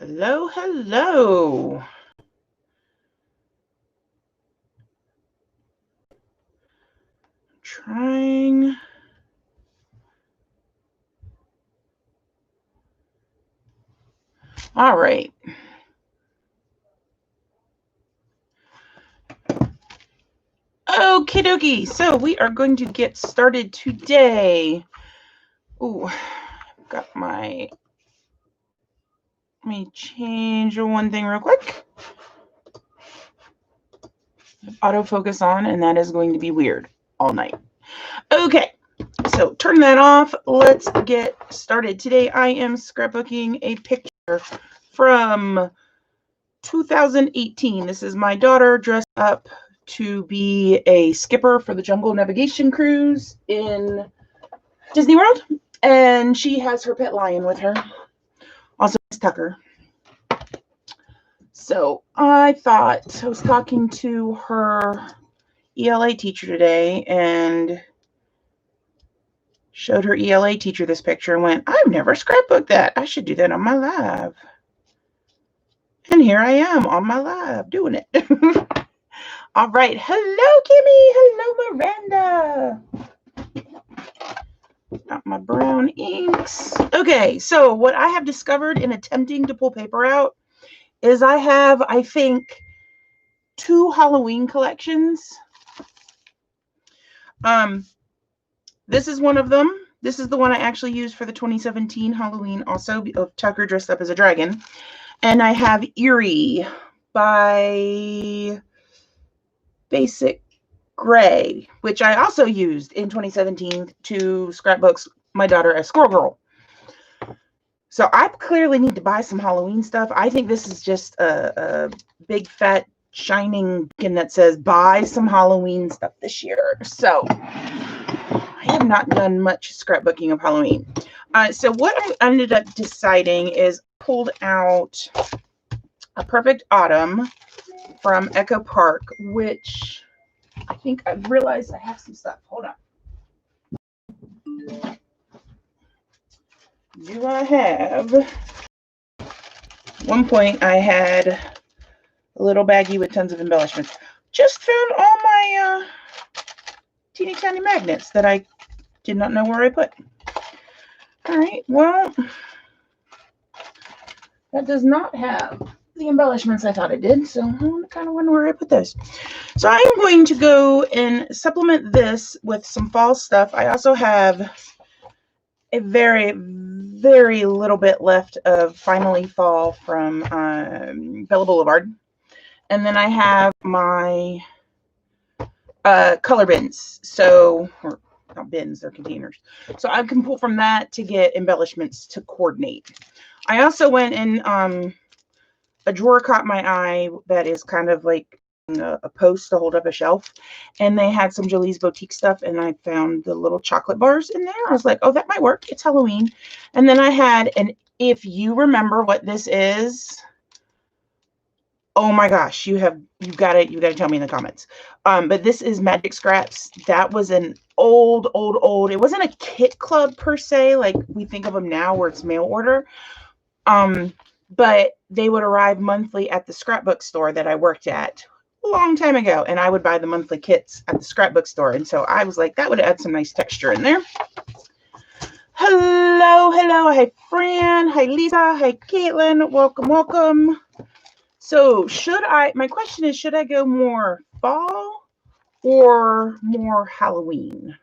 Hello, hello. Trying. All right. Okie dokie. So we are going to get started today. Ooh, got my. Let me change one thing real quick. Autofocus on, and that is going to be weird all night. Okay, so turn that off. Let's get started. Today I am scrapbooking a picture from 2018. This is my daughter dressed up to be a skipper for the Jungle Navigation Cruise in Disney World, and she has her pet lion with her, also Miss Tucker. So I thought, I was talking to her ELA teacher today and showed her ELA teacher this picture and went, I've never scrapbooked that. I should do that on my live. And here I am on my live doing it. All right. Hello, Kimmy. Hello, Miranda. Got my brown inks. Okay, so what I have discovered in attempting to pull paper out is I have, I think, 2 Halloween collections. This is one of them. This is the one I actually used for the 2017 Halloween also, of Tucker dressed up as a dragon. And I have Eerie by Basic Gray, which I also used in 2017 to scrapbooks my daughter as Squirrel Girl. So I clearly need to buy some Halloween stuff. I think this is just a big fat shining beacon that says buy some Halloween stuff this year. So I have not done much scrapbooking of Halloween. So what I ended up deciding is pulled out a Perfect Autumn from Echo Park, which I think I've realized I have some stuff. Hold on. Do I have? At one point I had a little baggie with tons of embellishments. Just found all my teeny tiny magnets that I did not know where I put. All right, well, that does not have the embellishments I thought it did, so I kind of wonder where I put those. So I am going to go and supplement this with some fall stuff. I also have a very, very little bit left of Finally Fall from Bella Boulevard. And then I have my color bins. So, or not bins, they're containers. So I can pull from that to get embellishments to coordinate. I also went in, a drawer caught my eye that is kind of like a post to hold up a shelf, and they had some Jolie's Boutique stuff, and I found the little chocolate bars in there. I was like, oh, that might work. It's Halloween. And then I had, and if you remember what this is, oh my gosh, you've got to tell me in the comments. But this is Magic Scraps. That was an old. It wasn't a kit club per se, like we think of them now, where it's mail order. But they would arrive monthly at the scrapbook store that I worked at a long time ago, and I would buy the monthly kits at the scrapbook store. And so I was like, that would add some nice texture in there. Hello. Hi, Fran. Hi, Lisa. Hi, Caitlin. Welcome. So my question is, should I go more fall or more Halloween?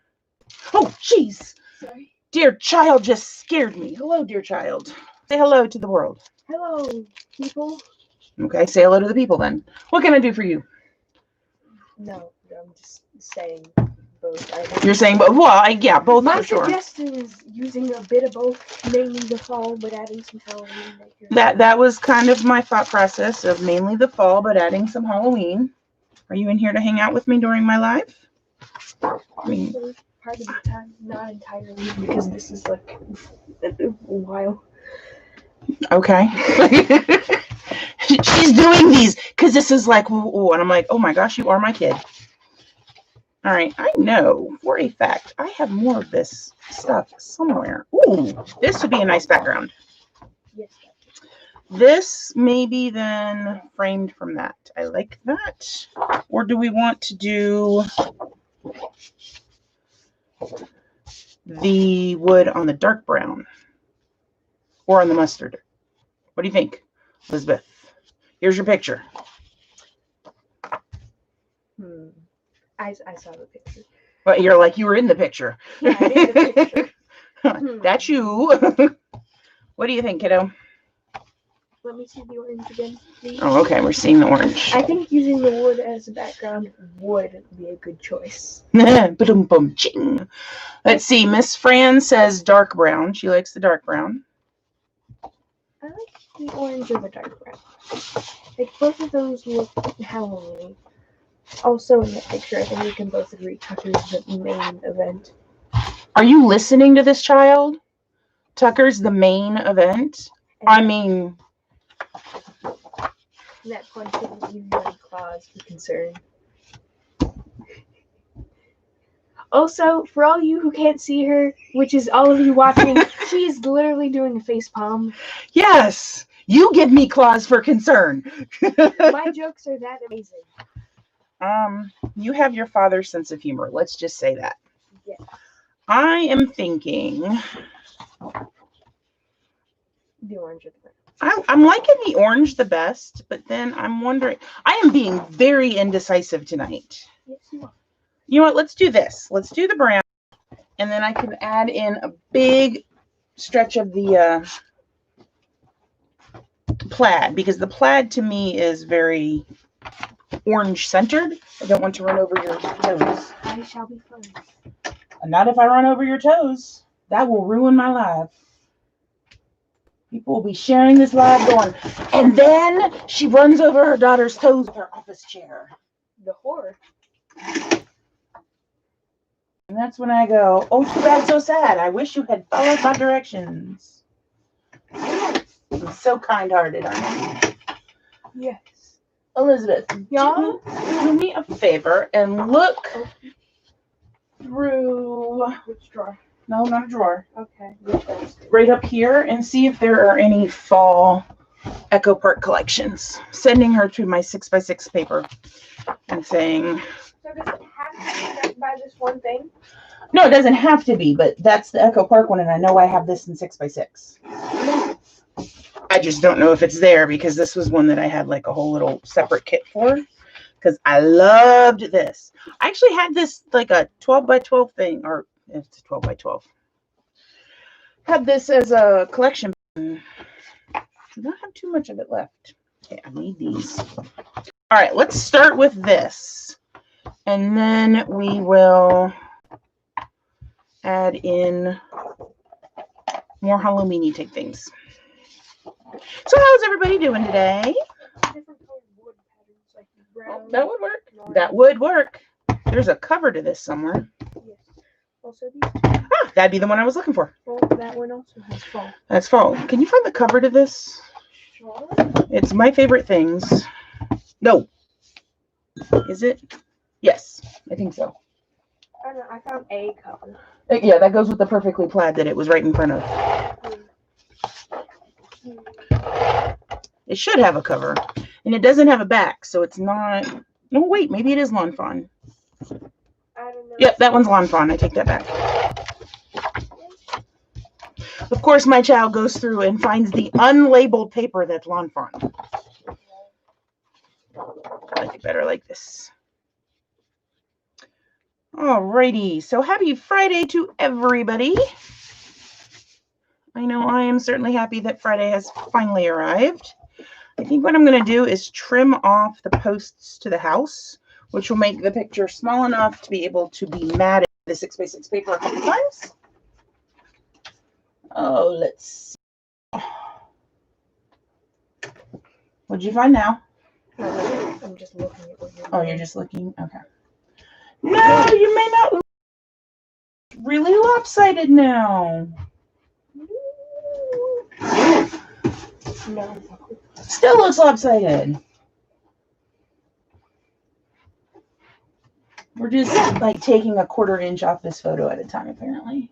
Oh, jeez. Sorry. Dear child just scared me. Hello, dear child. Say hello to the world. Hello, people. Okay, say hello to the people then. What can I do for you? No, I'm just saying both. You're saying both? Well, yeah, both My for sure. suggestion is using a bit of both, mainly the fall, but adding some Halloween. That was kind of my thought process of mainly the fall, but adding some Halloween. Are you in here to hang out with me during my live? I mean, part of the time, not entirely, because this is like a while. Okay. She's doing these because this is like, ooh, and I'm like, oh my gosh, you are my kid. All right, I know for a fact I have more of this stuff somewhere. Ooh, this would be a nice background. Yes. This maybe then framed from that. I like that. Or do we want to do the wood on the dark brown or on the mustard? What do you think, Elizabeth? Here's your picture. I saw the picture. But you're like, you were in the picture. Yeah, I did the picture. That's you. What do you think, kiddo? Let me see the orange again, please. Oh, okay. We're seeing the orange. I think using the wood as a background would be a good choice. Let's see. Miss Fran says dark brown. She likes the dark brown. I like the orange or the dark brown. Like, both of those look Halloween. Also, in the picture, I think we can both agree Tucker's the main event. Are you listening to this child? Tucker's the main event? I mean... That punch didn't give you any cause for concern. Also, for all you who can't see her, which is all of you watching, she is literally doing a face palm. Yes! You give me cause for concern. My jokes are that amazing. You have your father's sense of humor. Let's just say that. Yeah. I am thinking... The orange or the brown. I'm liking the orange the best, but then I'm wondering... I am being very indecisive tonight. Yes, you are. You know what? Let's do this. Let's do the brown, and then I can add in a big stretch of the plaid, because the plaid to me is very orange centered. I don't want to run over your toes. I shall be fine. Not if I run over your toes. That will ruin my life. People will be sharing this live going, and then she runs over her daughter's toes with her office chair. The horror. And that's when I go, oh, too bad, so sad. I wish you had followed my directions. I'm so kind-hearted, aren't you? Yes. Elizabeth, Y'all? do me a favor and look through... Which drawer? No, not a drawer. Okay. Right up here and see if there are any fall Echo Park collections. Sending her to my 6x6 paper and saying... So does it have to be by this one thing? No, it doesn't have to be, but that's the Echo Park one, and I know I have this in 6x6. I just don't know if it's there, because this was one that I had like a whole little separate kit for, because I loved this. I actually had this like a 12x12 thing, or it's 12x12. Had this as a collection. Do not have too much of it left. Okay, I need these. All right, let's start with this. And then we will add in more Halloween-y type things. So how's everybody doing today? Different colored wood patterns, like brown. That would work. That would work. There's a cover to this somewhere. Yes. Also these two. Ah, that'd be the one I was looking for. Well, that one also has fall. That's fall. Can you find the cover to this? Sure. It's my favorite things. No. Is it? Yes, I think so. I don't know. I found a cover. Yeah, that goes with the perfectly plaid that it was right in front of. It should have a cover. And it doesn't have a back, so it's not... No, wait, maybe it is Lawn Fawn. I don't know. Yep, that one's Lawn Fawn. I take that back. Of course, my child goes through and finds the unlabeled paper that's Lawn Fawn. I like it better like this. Alrighty, so happy Friday to everybody. I know I am certainly happy that Friday has finally arrived. I think what I'm going to do is trim off the posts to the house, which will make the picture small enough to be able to be matted the 6x6 paper a couple times. Oh, let's see. What'd you find now? I'm just looking at what you're doing. Oh, you're just looking? Okay. No, you may not. Really lopsided now. No. Still looks lopsided. We're just like taking a 1/4 inch off this photo at a time, apparently.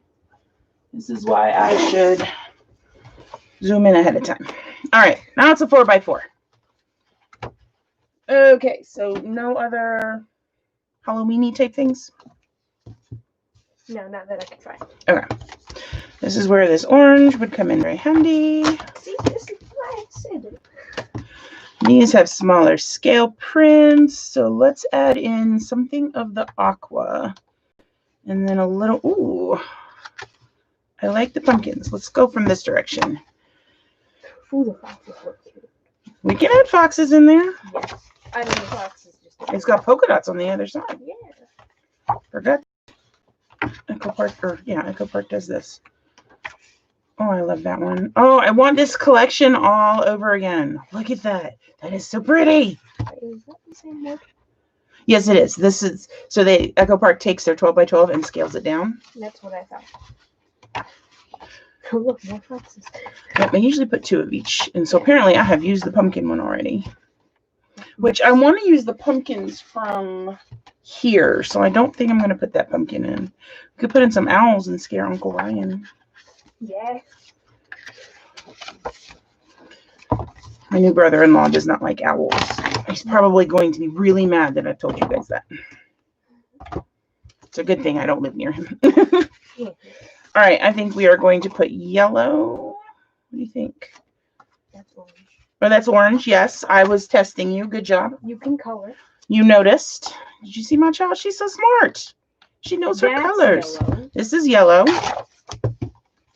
This is why I should zoom in ahead of time. All right, now it's a 4x4. Okay, so no other Halloween-y type things? No, not that I can find. Okay. This is where this orange would come in very handy. See, this is why I said it. These have smaller scale prints, so let's add in something of the aqua. And then a little, ooh, I like the pumpkins. Let's go from this direction. Ooh, the foxes look cute. We can add foxes in there. Yes. I know the foxes just. It's got polka dots on the other side. Yeah. Forgot. Echo Park does this. Oh, I love that one. Oh, I want this collection all over again. Look at that. That is so pretty. Is that the same one? Yes, it is. This is, so Echo Park takes their 12x12 and scales it down. That's what I thought. Oh, look, more foxes. Yep, I usually put 2 of each. And so apparently I have used the pumpkin one already. Which I want to use the pumpkins from here. So I don't think I'm going to put that pumpkin in. We could put in some owls and scare Uncle Ryan. Yeah. My new brother-in-law does not like owls. He's probably going to be really mad that I've told you guys that. It's a good thing I don't live near him. Yeah. All right, I think we are going to put yellow. What do you think? That's orange. Oh, that's orange. Yes, I was testing you. Good job. You can color. You noticed. Did you see my child? She's so smart. She knows her colors. Yellow. This is yellow.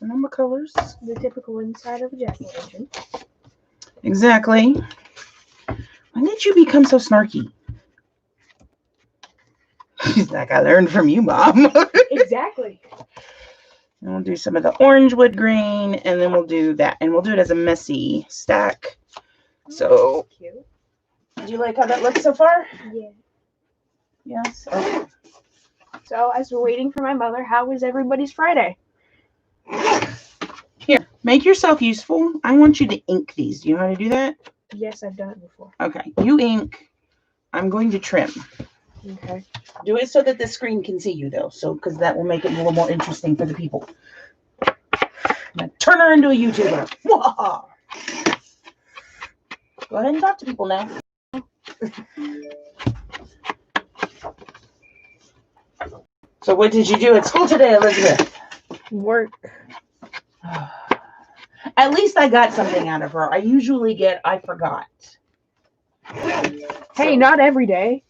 And I'm the colors. The typical inside of a jack-o'-lantern. Exactly. When did you become so snarky? She's like, I learned from you, Mom. Exactly. And we'll do some of the orange wood grain, and then we'll do that. And we'll do it as a messy stack. So, that's cute. do you like how that looks so far? Yeah. Yes. Okay. So, as we're waiting for my mother, how was everybody's Friday? Here, make yourself useful. I want you to ink these. Do you know how to do that? Yes, I've done it before. Okay. You ink. I'm going to trim. Okay. Do it so that the screen can see you, though. So, because that will make it a little more interesting for the people. Now, turn her into a YouTuber. Wah! Go ahead and talk to people now. So, what did you do at school today, Elizabeth? Work. At least I got something out of her. I usually get, I forgot. Hey, not every day.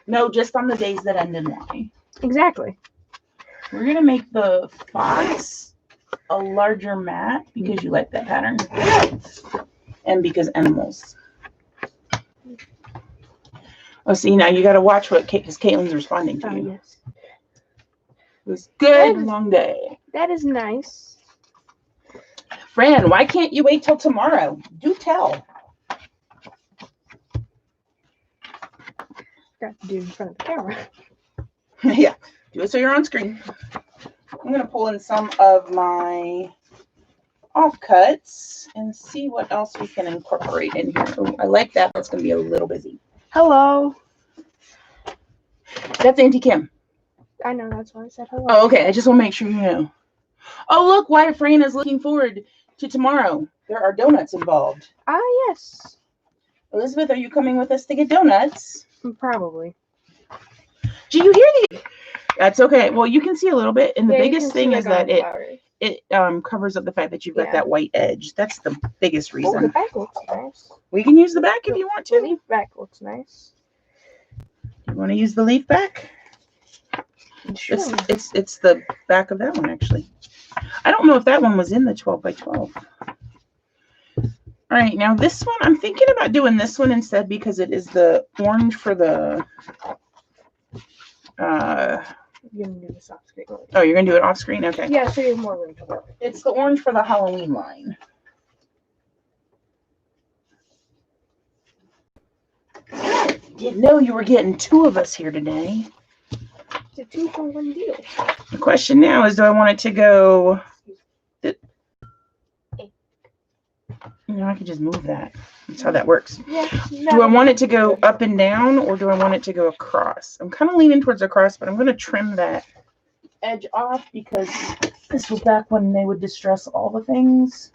No, just on the days that end in Y. Exactly. We're going to make the fox a larger mat because you like that pattern. And because animals. Oh, see, now you got to watch what Caitlin's responding to. Oh, You. yes. It was good, long day. That is nice. Fran, why can't you wait till tomorrow? Do tell. Got to do it in front of the camera. Yeah, do it so you're on screen. I'm going to pull in some of my offcuts and see what else we can incorporate in here. Ooh, I like that. That's going to be a little busy. Hello. That's Auntie Kim. I know, that's why I said hello. Oh, okay. I just want to make sure you know. Oh, look, why Fran is looking forward to tomorrow. There are donuts involved. Ah, yes. Elizabeth, are you coming with us to get donuts? Probably. Do you hear the... That's okay. Well, you can see a little bit. And the Yeah, biggest thing is that it covers up the fact that you've got Yeah. that white edge. That's the biggest Oh, reason. the back looks nice. We can use the back if you want The to. leaf back looks nice. You want to use the leaf back? Sure. It's the back of that one, actually. I don't know if that one was in the 12x12. All right, now this one, I'm thinking about doing this one instead because it is the orange for the... You're going to do this off screen. Oh, you're going to do it off screen? Okay. Yeah, so you have more room to work. It's the orange for the Halloween line. Didn't know you were getting 2 of us here today. It's a 2-for-1 deal. The question now is, do I want it to go... I could just move that. That's how that works. Yeah. Do I want it to go up and down, or do I want it to go across? I'm kind of leaning towards across, but I'm going to trim that edge off because this was back when they would distress all the things.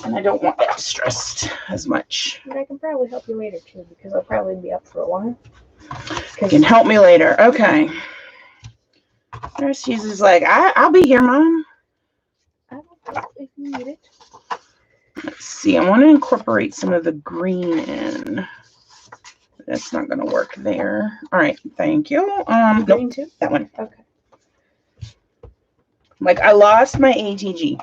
And I don't want that stressed as much. And I can probably help you later too, because I'll probably be up for a while. You can help me later. Okay. Nurse is like, I'll be here, Mom. I don't know if you need it. Let's see. I want to incorporate some of the green in. That's not going to work there. All right. Thank you. Green Nope, too? that one. Okay. Like, I lost my ATG.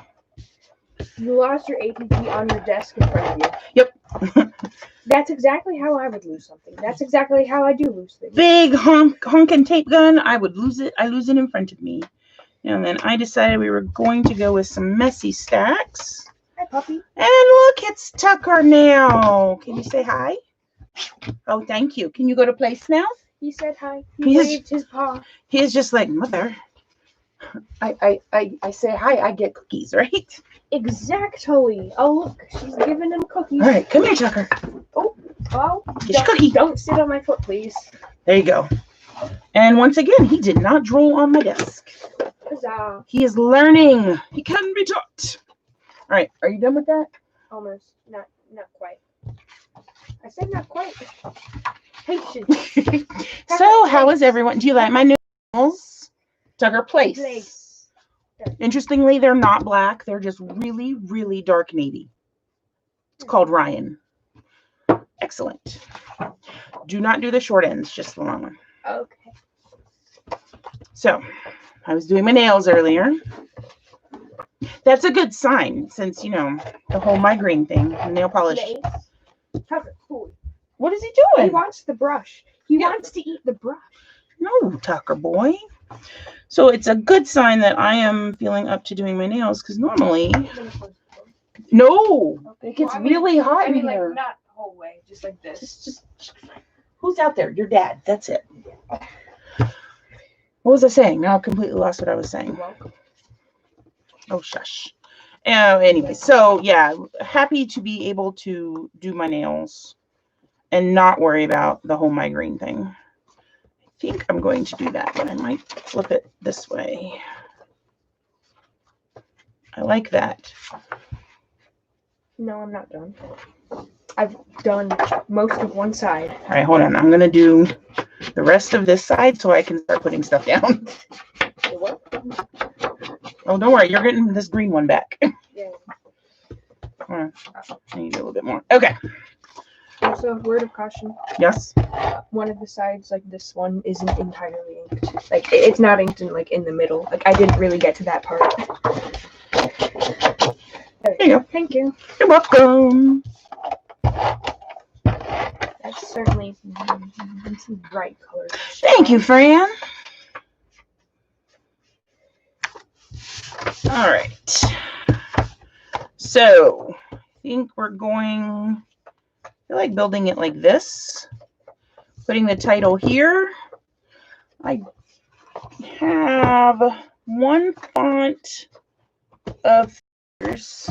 You lost your ATG on your desk in front of you. Yep. That's exactly how I would lose something. That's exactly how I do lose things. Big honking tape gun. I would lose it. I lose it in front of me. And then I decided we were going to go with some messy stacks. Hi, puppy. And look, it's Tucker now. Can you say hi? Oh, thank you. Can you go to place now? He said hi. He waved his paw. He is just like, Mother, I say hi, I get cookies, right? Exactly. Oh, look, she's giving him cookies. All right, come here, Tucker. Oh, Get your cookie. Don't sit on my foot, please. There you go. And once again, he did not drool on my desk. Huzzah. He is learning. He can be taught. All right, are you done with that? Almost. Not quite. I said not quite. Patience. So, how is everyone? Do you like my new nails? Tucker Place. Interestingly, they're not black. They're just really, really dark navy. It's called Ryan. Excellent. Do not do the short ends, just the long one. Okay. So, I was doing my nails earlier. That's a good sign since, you know, the whole migraine thing, the nail polish. Tucker, cool. What is he doing? He wants the brush. He wants to eat the brush. No, Tucker boy. So it's a good sign that I am feeling up to doing my nails because normally, no, it gets really hot in here. Like not the whole way, just like this. Just who's out there? Your dad. That's it. What was I saying? Now I completely lost what I was saying. Oh, shush. Anyway, so yeah, happy to be able to do my nails and not worry about the whole migraine thing. I think I'm going to do that, but I might flip it this way. I like that. No, I'm not done. I've done most of one side. All right, hold on. I'm going to do the rest of this side so I can start putting stuff down. Oh, don't worry. You're getting this green one back. Yeah. I need a little bit more. Okay. Also, word of caution. Yes. One of the sides, like this one, isn't entirely inked. Like it's not inked in the middle. Like I didn't really get to that part. There you go. Thank you. You're welcome. That's certainly some bright colors. Thank you, Fran. All right. So I think we're going. I feel like building it like this. Putting the title here. I have one font of figures.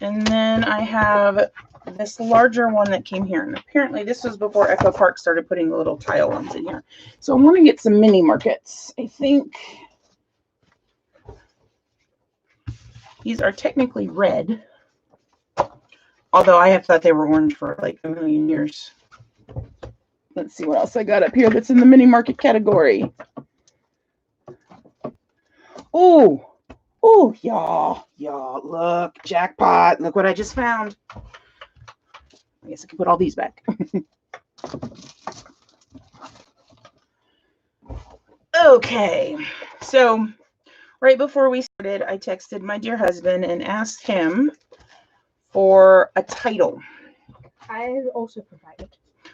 And then I have this larger one that came here. And apparently this was before Echo Park started putting the little tile ones in here. So I want to get some mini markets. I think these are technically red. Although I have thought they were orange for like a million years. Let's see what else I got up here that's in the mini market category. Oh, y'all, look, jackpot. Look what I just found. I guess I can put all these back. Okay, so right before we started, I texted my dear husband and asked him for a title. I also provided.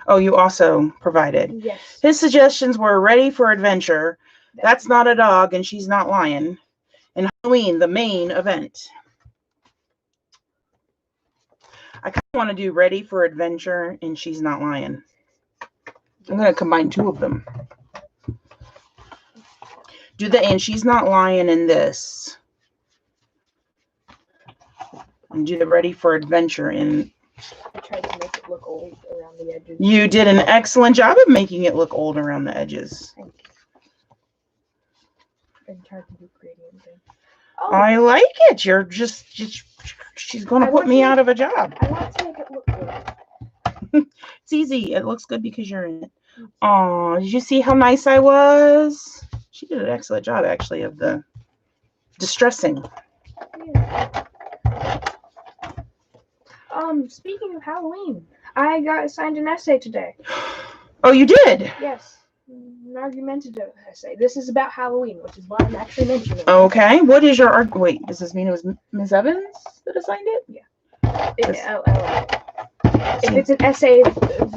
Oh, you also provided. Yes. His suggestions were Ready for Adventure, That's Not a Dog, and She's Not Lying, and Halloween, the main event. I kind of want to do Ready for Adventure and She's Not Lying. I'm going to combine two of them. Do the and She's Not Lying in this. And do the Ready for Adventure in. I tried to make it look old around the edges. You did an excellent job of making it look old around the edges. Thank you. I tried to do gradient thing. Oh, I like it. You're just she's going to I put want me to- out of a job. I want to make it look good. It's easy. It looks good because you're in it. Oh, did you see how nice I was? She did an excellent job, actually, of the distressing. Yeah. Speaking of Halloween, I got assigned an essay today. Oh, you did? Yes, an argumentative essay. This is about Halloween, which is why I'm actually mentioning it. Okay. What is your wait? Does this mean it was Ms. Evans that assigned it? If it's an essay,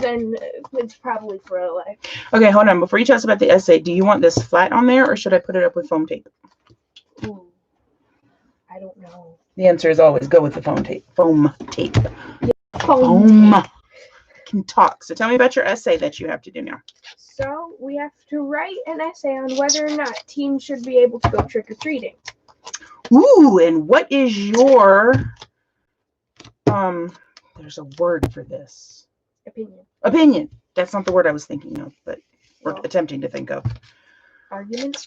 then it's probably for LA. Okay, hold on. Before you tell us about the essay, do you want this flat on there, or should I put it up with foam tape? Ooh, I don't know. The answer is always go with the foam tape. Foam tape. Foam tape. Can talk. So tell me about your essay that you have to do now. So we have to write an essay on whether or not teens should be able to go trick-or-treating. Ooh, and what is your there's a word for this. Opinion. That's not the word I was thinking of, but we're attempting to think of. Argument.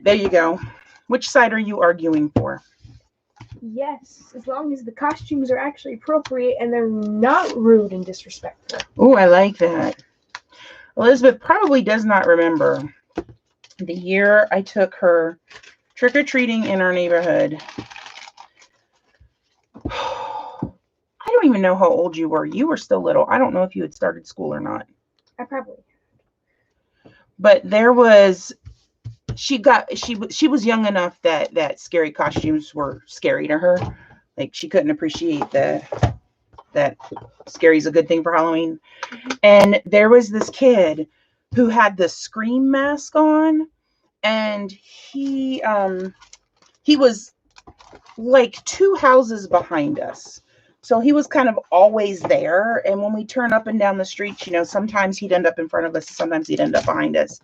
There you go. Which side are you arguing for? Yes, as long as the costumes are actually appropriate and they're not rude and disrespectful. Oh, I like that. Elizabeth probably does not remember the year I took her trick-or-treating in our neighborhood. I don't even know how old you were. You were still little. I don't know if you had started school or not. I probably. But there was she was young enough that scary costumes were scary to her. Like she couldn't appreciate that scary is a good thing for Halloween. And there was this kid who had the Scream mask on, and he was like 2 houses behind us. So he was kind of always there. And when we turn up and down the street, sometimes he'd end up in front of us, sometimes he'd end up behind us.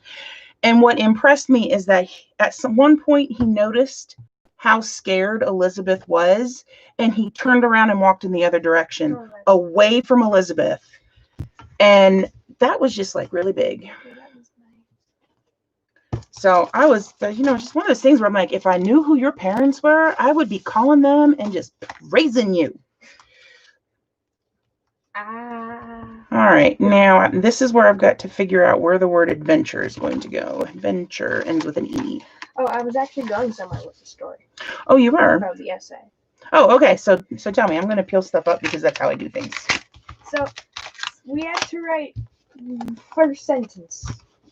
And what impressed me is that at one point he noticed how scared Elizabeth was, and he turned around and walked in the other direction, away from Elizabeth. And that was just like really big. So I was, just one of those things where I'm like, if I knew who your parents were, I would be calling them and just praising you. All right, now this is where I've got to figure out where the word adventure is going to go. Adventure ends with an E. Oh, I was actually going somewhere with the story. Oh, you were? About the essay. Oh, okay. So tell me. I'm going to peel stuff up because that's how I do things. So we had to write first sentence.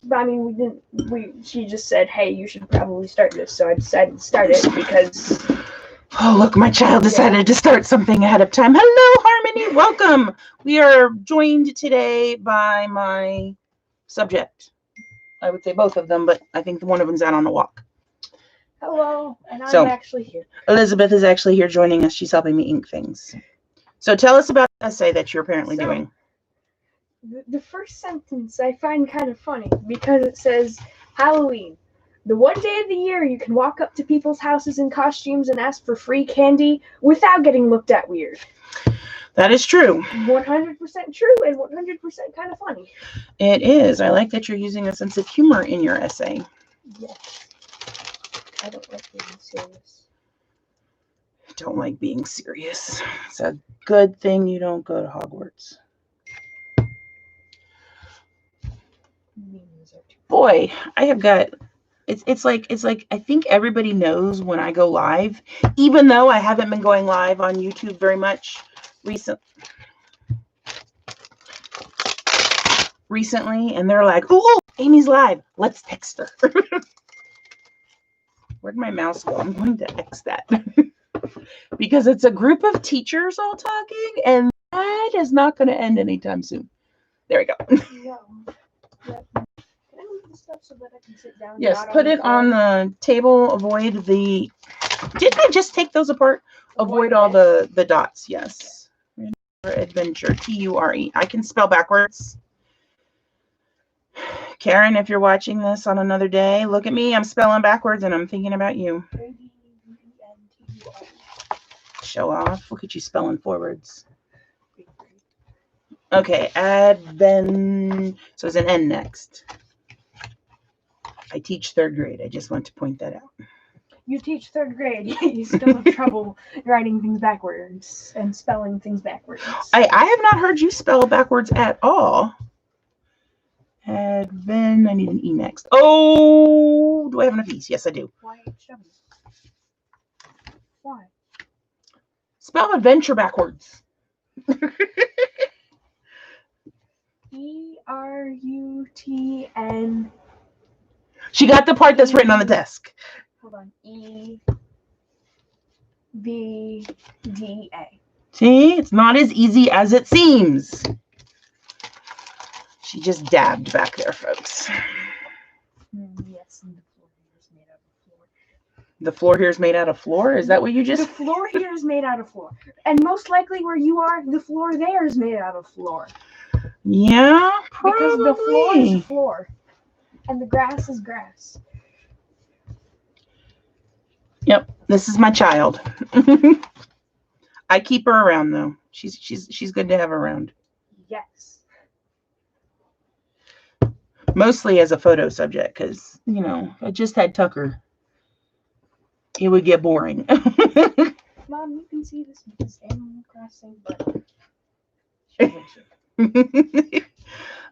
But I mean, we didn't. She just said, "Hey, you should probably start this." So I decided to start it because. Oh, look, my child decided to start something ahead of time. Hello, Harmony. Welcome. We are joined today by my subject. I would say both of them, but I think one of them's out on the walk. Hello, and I'm actually here. Elizabeth is actually here joining us. She's helping me ink things. So tell us about the essay that you're apparently doing. The first sentence I find kind of funny because it says, Halloween. The one day of the year you can walk up to people's houses in costumes and ask for free candy without getting looked at weird. That is true. 100% true and 100% kind of funny. It is. I like that you're using a sense of humor in your essay. Yes. I don't like being serious. Don't like being serious. It's a good thing you don't go to Hogwarts. Boy, I have got it's like I think everybody knows when I go live, even though I haven't been going live on YouTube very much recently, and they're like, "Oh, Amy's live. Let's text her." Where'd my mouse go? I'm going to X that. Because it's a group of teachers all talking, and that is not going to end anytime soon. There we go. Yeah. So that I can sit down. Yes, put it on the table. Avoid the. Didn't I just take those apart? Avoid all the dots. Yes. Adventure. Ture. I can spell backwards. Karen, if you're watching this on another day, look at me. I'm spelling backwards, and I'm thinking about you. Show off. Look at you spelling forwards. Okay, adven. So it's an N next. I teach 3rd grade. I just want to point that out. You teach third grade. You still have trouble writing things backwards and spelling things backwards. I have not heard you spell backwards at all. Advent. I need an E next. Oh, do I have enough E's? Yes, I do. Why HW? Why? Spell adventure backwards. ERUTN. She got the part that's written on the desk. Hold on. EVDA. See, it's not as easy as it seems. She just dabbed back there, folks. Yes, and the floor here is made out of floor. The floor here is made out of floor? Is that what you just... The floor here is made out of floor. And most likely where you are, the floor there is made out of floor. Yeah, probably. Because the floor is floor. And the grass is grass. Yep, this is my child. I keep her around though. She's good to have around. Yes. Mostly as a photo subject, because you know, if I just had Tucker, it would get boring. Mom, you can see this Animal Crossing, but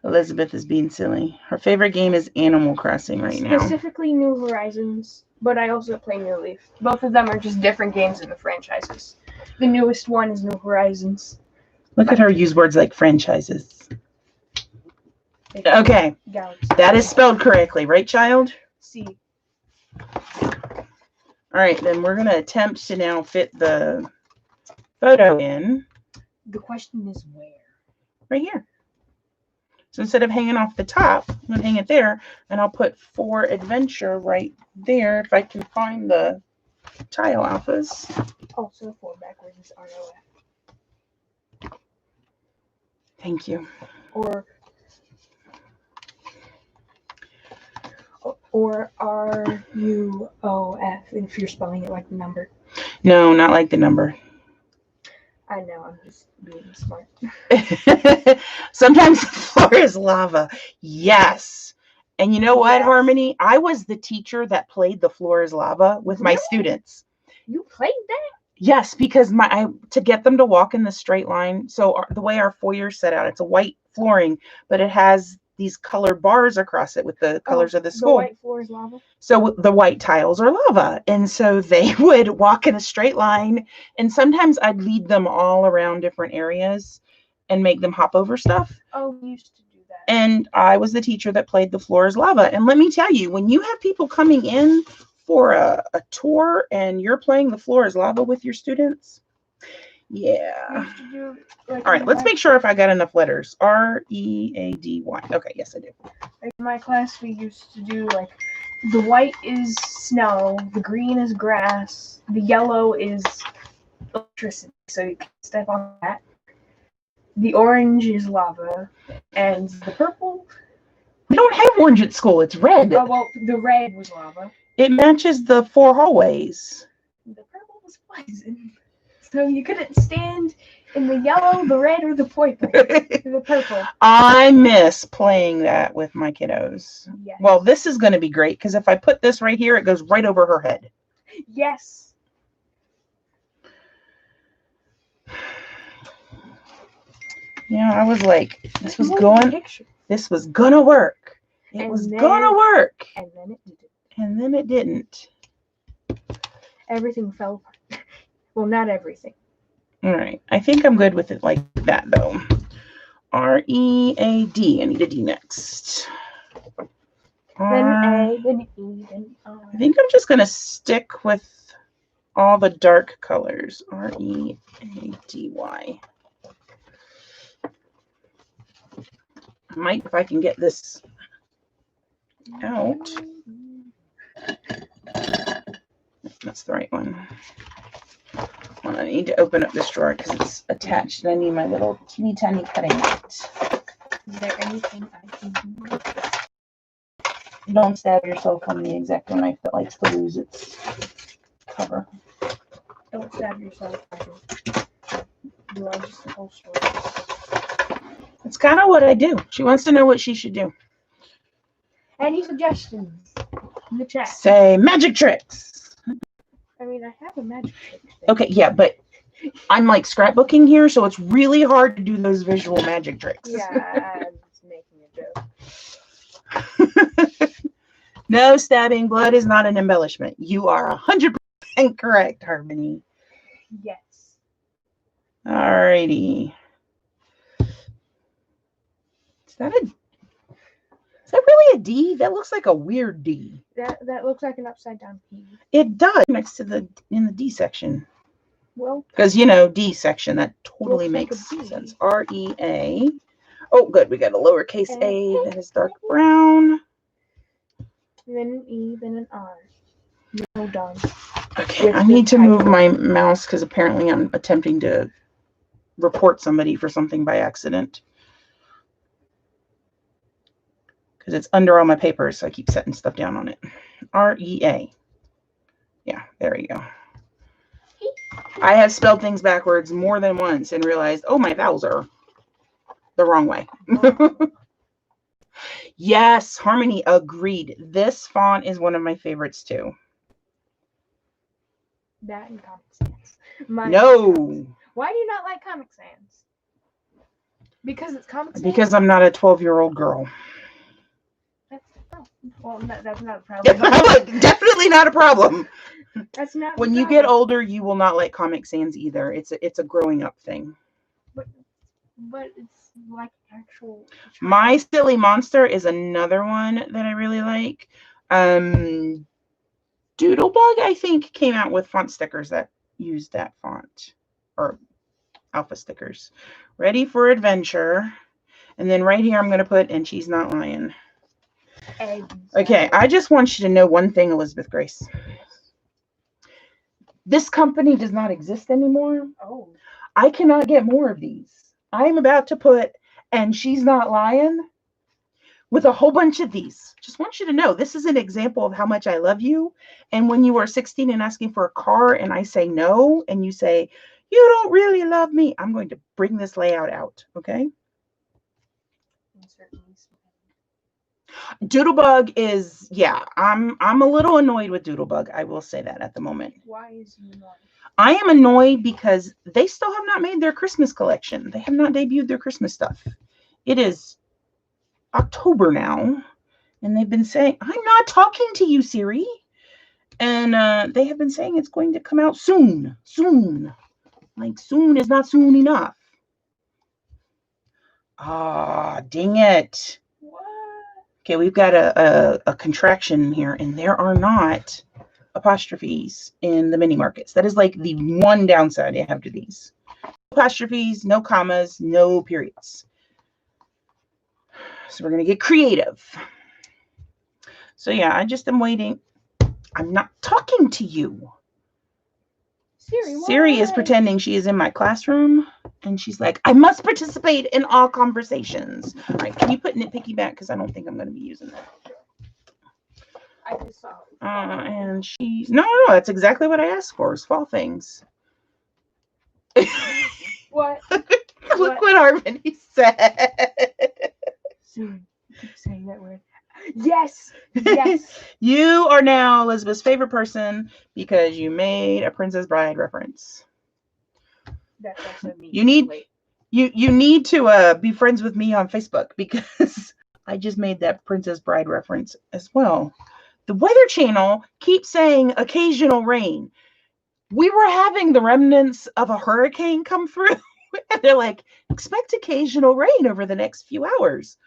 Elizabeth is being silly. Her favorite game is Animal Crossing right now. Specifically New Horizons, but I also play New Leaf. Both of them are just different games in the franchises. The newest one is New Horizons. Look at her use words like franchises. Okay, Galaxy. that is spelled correctly, right, child? C. All right, then we're going to attempt to now fit the photo in. The question is where? Right here. So instead of hanging off the top, I'm going to hang it there, and I'll put For Adventure right there if I can find the tile alphas. Also, 4 backwards is ROF. Thank you. Or RUOF if you're spelling it like the number. No, not like the number. I know, I'm just being smart. Sometimes the floor is lava. Yes. And you know what, Yes. Harmony? I was the teacher that played the floor is lava with my students. You played that? Yes, because to get them to walk in the straight line. So the way our foyer is set out, it's a white flooring, but it has these colored bars across it with the colors of the school. The white floor is lava? So the white tiles are lava. And so they would walk in a straight line. And sometimes I'd lead them all around different areas and make them hop over stuff. Oh, we used to do that. And I was the teacher that played the floor is lava. And let me tell you, when you have people coming in for a tour and you're playing the floor is lava with your students, yeah. All right, let's make sure if I got enough letters. READY. Okay, yes, I do. In my class, we used to do like the white is snow, the green is grass, the yellow is electricity, so you can step on that. The orange is lava, and the purple. We don't have orange at school. It's red. Oh, well, the red was lava. It matches the 4 hallways. The purple was poison. So you couldn't stand in the yellow, the red, or the purple. I miss playing that with my kiddos. Yes. Well, this is going to be great because if I put this right here, it goes right over her head. Yes. Yeah, I was like, this was gonna work. It was gonna work. And then it didn't. And then it didn't. Everything fell apart. Well, not everything. All right. I think I'm good with it like that, though. READ. I need a D next. Then A, then E, then I. I think I'm just going to stick with all the dark colors. READY. I might, if I can get this out. That's the right one. Well, I need to open up this drawer because it's attached and I need my little teeny tiny cutting mat. Is there anything I can do? Don't stab yourself on the X-Acto knife that likes to lose its cover. Don't stab yourself. Do I just tell stories? It's kind of what I do. She wants to know what she should do. Any suggestions in the chat? Say magic tricks. mean, I have a magic trick thing. Okay, yeah, but I'm like scrapbooking here, so it's really hard to do those visual magic tricks. Yeah, I'm just making a joke. No, stabbing blood is not an embellishment. You are 100% correct, Harmony. Yes. Alrighty. Is that really a D? That looks like a weird D. That looks like an upside down P. It does next to in the D section. Well, because D section, that totally makes sense. REA. Oh, good. We got a lowercase a that is dark brown. And then an E, then an R. No, done. Okay, I need to move my mouse because apparently I'm attempting to report somebody for something by accident. Because it's under all my papers, so I keep setting stuff down on it. REA. Yeah, there we go. I have spelled things backwards more than once and realized, oh, my vowels are the wrong way. Yes, Harmony, agreed. This font is one of my favorites too. That and Comic Sans. No. Why do you not like Comic Sans? Because it's Comic Sans? Because I'm not a 12-year-old girl. That's not a problem. Definitely not a problem. That's not. When you get older, you will not like Comic Sans either. It's a growing up thing. But it's like actual. My Silly Monster is another one that I really like. Doodlebug, I think, came out with font stickers that use that font, or alpha stickers. Ready for Adventure. And then right here I'm going to put, and she's not lying. Okay, I just want you to know one thing, Elizabeth Grace. This company does not exist anymore. Oh. I cannot get more of these. I'm about to put, and she's not lying, with a whole bunch of these. Just want you to know, this is an example of how much I love you. And when you are 16 and asking for a car, and I say no, and you say, you don't really love me, I'm going to bring this layout out, okay? Doodlebug is, yeah, I'm a little annoyed with Doodlebug. I will say that at the moment. Why is you annoyed? I am annoyed because they still have not made their Christmas collection. They have not debuted their Christmas stuff. It is October now, and they've been saying, I'm not talking to you, Siri. And they have been saying it's going to come out soon. Soon. Like, soon is not soon enough. Ah, dang it. What? Okay, we've got a contraction here, and there are not apostrophes in the mini markets. That is like the one downside I have to these. No apostrophes, no commas, no periods. So we're going to get creative. So yeah, I just am waiting. I'm not talking to you. Siri is pretending she is in my classroom, and she's like, I must participate in all conversations. All right, can you put nitpicky back? Because I don't think I'm going to be using that. I just saw it. And she's no, that's exactly what I asked for, is fall things. What? Look what Harmony said. Siri, keep saying that word. Yes. Yes. You are now Elizabeth's favorite person because you made a Princess Bride reference. That's also me. You need to be friends with me on Facebook because I just made that Princess Bride reference as well. The Weather Channel keeps saying occasional rain. We were having the remnants of a hurricane come through, and they're like, expect occasional rain over the next few hours.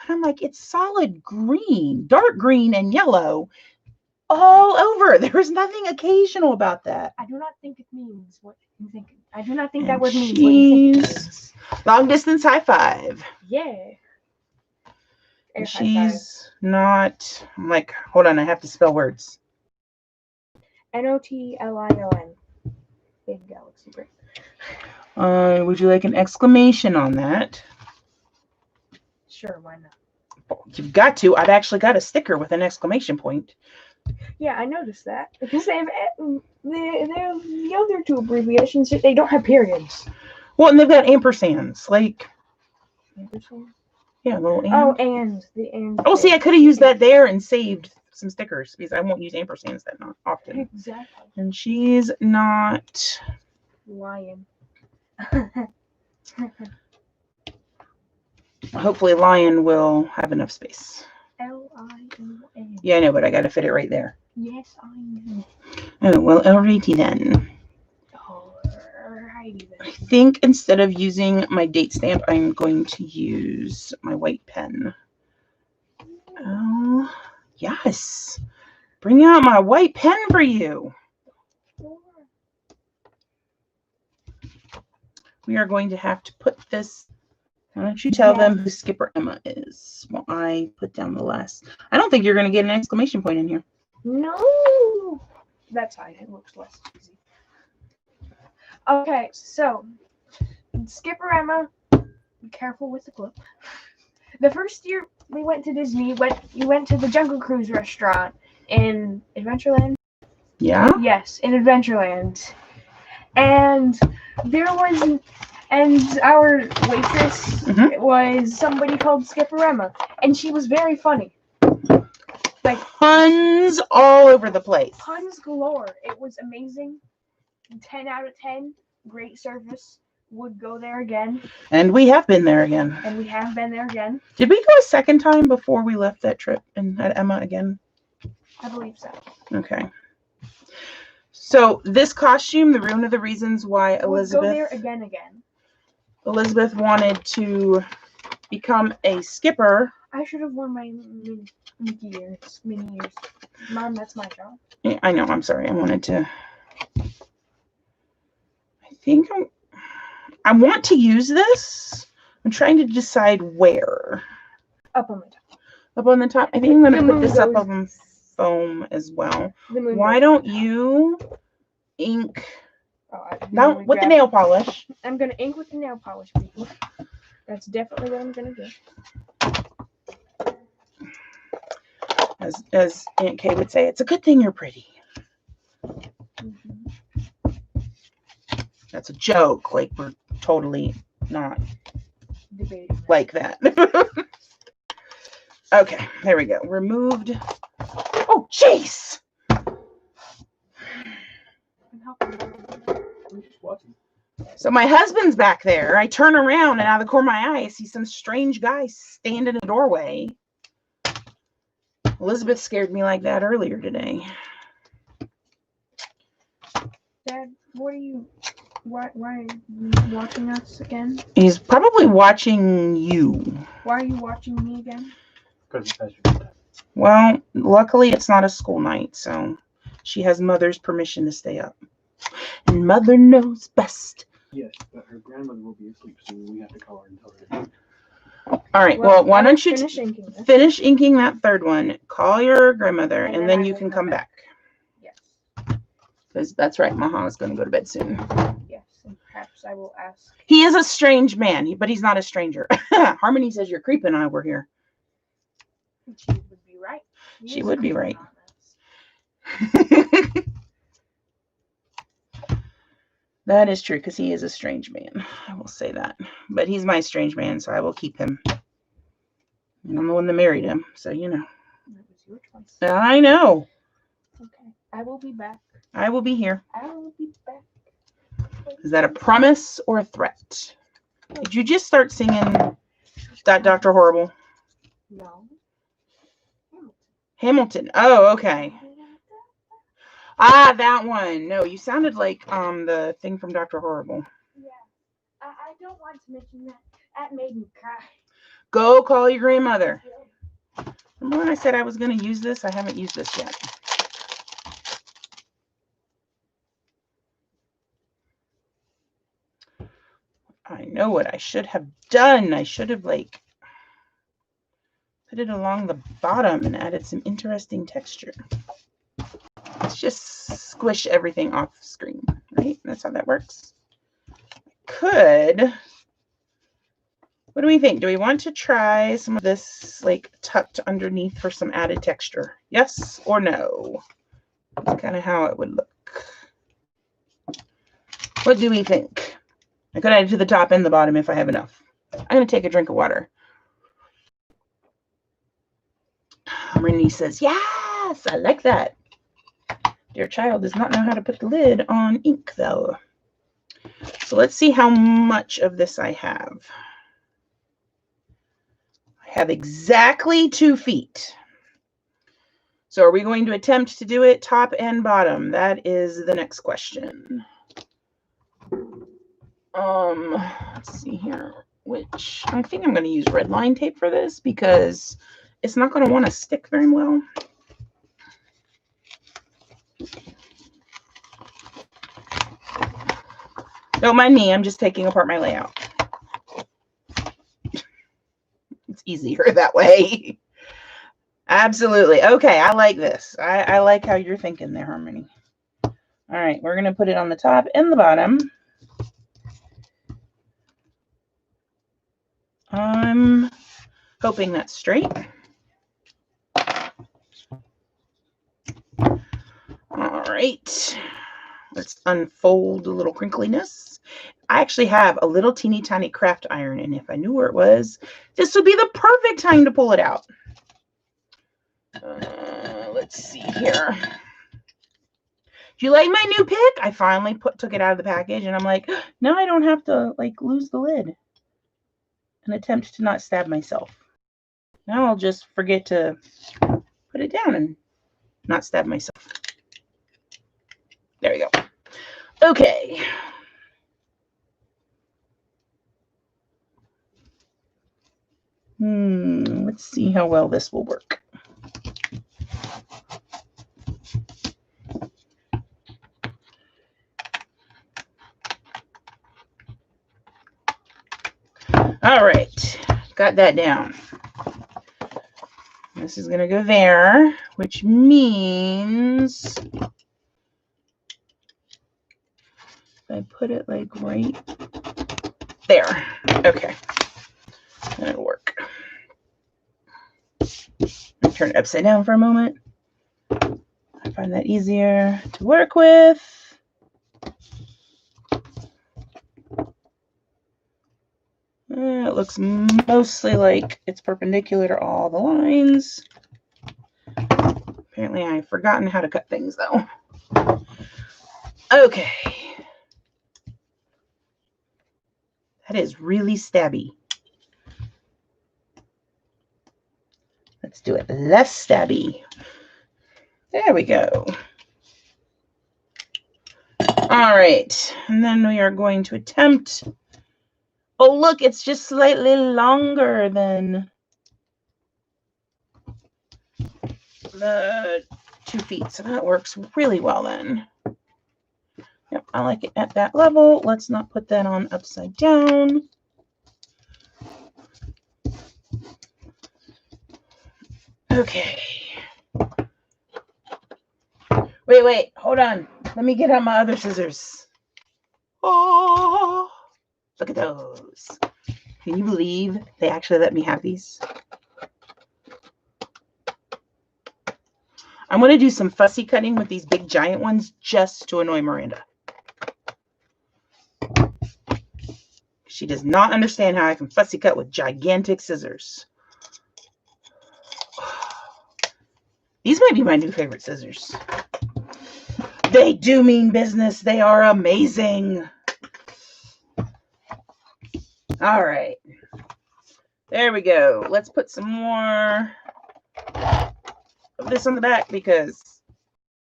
And I'm like, it's solid green, dark green and yellow all over. There is nothing occasional about that. I do not think it means what you think. I do not think that word means what you think it means. Long distance high five. Yeah. And she's not, I'm like, hold on, I have to spell words. Notllion. Big galaxy brain. Would you like an exclamation on that? Sure, why not? You've got to. I've actually got a sticker with an exclamation point. Yeah, I noticed that. Because the other two abbreviations, they don't have periods. Well, and they've got ampersands. Like, Ampersand? yeah, little and. Oh, and. The and. Oh, see, I could have used that there and saved some stickers because I won't use ampersands that not often. Exactly. And she's not Lion. Hopefully Lion will have enough space. Lion. Yeah, I know, but I got to fit it right there. Yes, I know. Oh, well, alrighty then. Alrighty then. I think instead of using my date stamp, I'm going to use my white pen. Oh, yes. Bring out my white pen for you. We are going to have to put this. Why don't you tell them who Skipper Emma is while I put down the last. I don't think you're going to get an exclamation point in here. No. That's fine. It looks less easy. Okay, so Skipper Emma, be careful with the clip. The first year we went to Disney, you went to the Jungle Cruise restaurant in Adventureland. Yeah? Yes, in Adventureland. And our waitress was somebody called Skipper Emma, and she was very funny. Like puns all over the place. Puns galore. It was amazing. 10 out of 10. Great service. Would go there again. And we have been there again. Did we go a second time before we left that trip and had Emma again? I believe so. Okay. So this costume, one of the reasons why Elizabeth go there again. Elizabeth wanted to become a skipper. I should have worn my mini ears. Mom, that's my job. Yeah, I know. I'm sorry. I want to use this. I'm trying to decide where. Up on the top. Up on the top. I think I'm going to put this up on foam as well. Why don't you ink with the nail polish? I'm going to ink with the nail polish, people. That's definitely what I'm going to do. As Aunt Kay would say, it's a good thing you're pretty. That's a joke. Like, we're totally not debating like that. Okay, there we go. Removed. Oh, jeez! So my husband's back there. I turn around, and out of the corner of my eye, I see some strange guy stand in a doorway. Elizabeth scared me like that earlier today. Dad, why are you watching us again? He's probably watching you. Why are you watching me again? Well, luckily it's not a school night, so she has Mother's permission to stay up. And Mother knows best. Yes, but her grandmother will be asleep soon. We have to call her and tell her. All right, well why don't you finish inking that third one, call your grandmother, and then you can come back. Yes. Because that's right, Maha is going to go to bed soon. Yes, and perhaps I will ask. He is a strange man, but he's not a stranger. Harmony says you're creeping over here. She would be right. She would be right. That is true, because he is a strange man. I will say that. But he's my strange man, so I will keep him. And I'm the one that married him, so you know. That was your choice. I know. Okay. I will be back. I will be here. I will be back. Is that a promise or a threat? Did you just start singing that Dr. Horrible? No. Hamilton. Oh, okay. Ah, that one. No, you sounded like the thing from Dr. Horrible. Yeah. I don't want to mention that. That made me cry. Go call your grandmother. Remember when I said I was going to use this? I haven't used this yet. I know what I should have done. I should have, like, put it along the bottom and added some interesting texture. Let's just squish everything off screen, right? That's how that works. Could. What do we think? Do we want to try some of this, like, tucked underneath for some added texture? Yes or no? That's kind of how it would look. What do we think? I could add it to the top and the bottom if I have enough. I'm going to take a drink of water. Renee says, yes. Yes, I like that. Dear child does not know how to put the lid on ink, though. So let's see how much of this I have. I have exactly 2 feet. So are we going to attempt to do it top and bottom? That is the next question. Let's see here. Which I think I'm going to use red line tape for this because it's not going to want to stick very well. Don't mind me, I'm just taking apart my layout. It's easier that way. Absolutely. Okay, I like this. I like how you're thinking there, Harmony. All right, we're going to put it on the top and the bottom. I'm hoping that's straight. All right. Let's unfold a little crinkliness. I actually have a little teeny tiny craft iron, and if I knew where it was, this would be the perfect time to pull it out. Let's see here. Do you like my new pick? I finally took it out of the package, and I'm like, now I don't have to lose the lid and attempt to not stab myself. Now I'll just forget to put it down and not stab myself. There we go. Okay. Let's see how well this will work. All right, got that down. This is going to go there, which means if I put it right there. Okay, that'll work. Let me turn it upside down for a moment. I find that easier to work with. It looks mostly like it's perpendicular to all the lines. Apparently I've forgotten how to cut things though. Okay. That is really stabby. Let's do it less stabby. There we go. All right. And then we are going to attempt. Oh, look, it's just slightly longer than the 2 feet. So that works really well then. Yep, I like it at that level. Let's not put that on upside down. Okay. Wait, hold on. Let me get out my other scissors. Oh, look at those. Can you believe they actually let me have these? I'm going to do some fussy cutting with these big giant ones just to annoy Miranda. She does not understand how I can fussy cut with gigantic scissors. These might be my new favorite scissors. They do mean business. They are amazing. All right. There we go. Let's put some more of this on the back because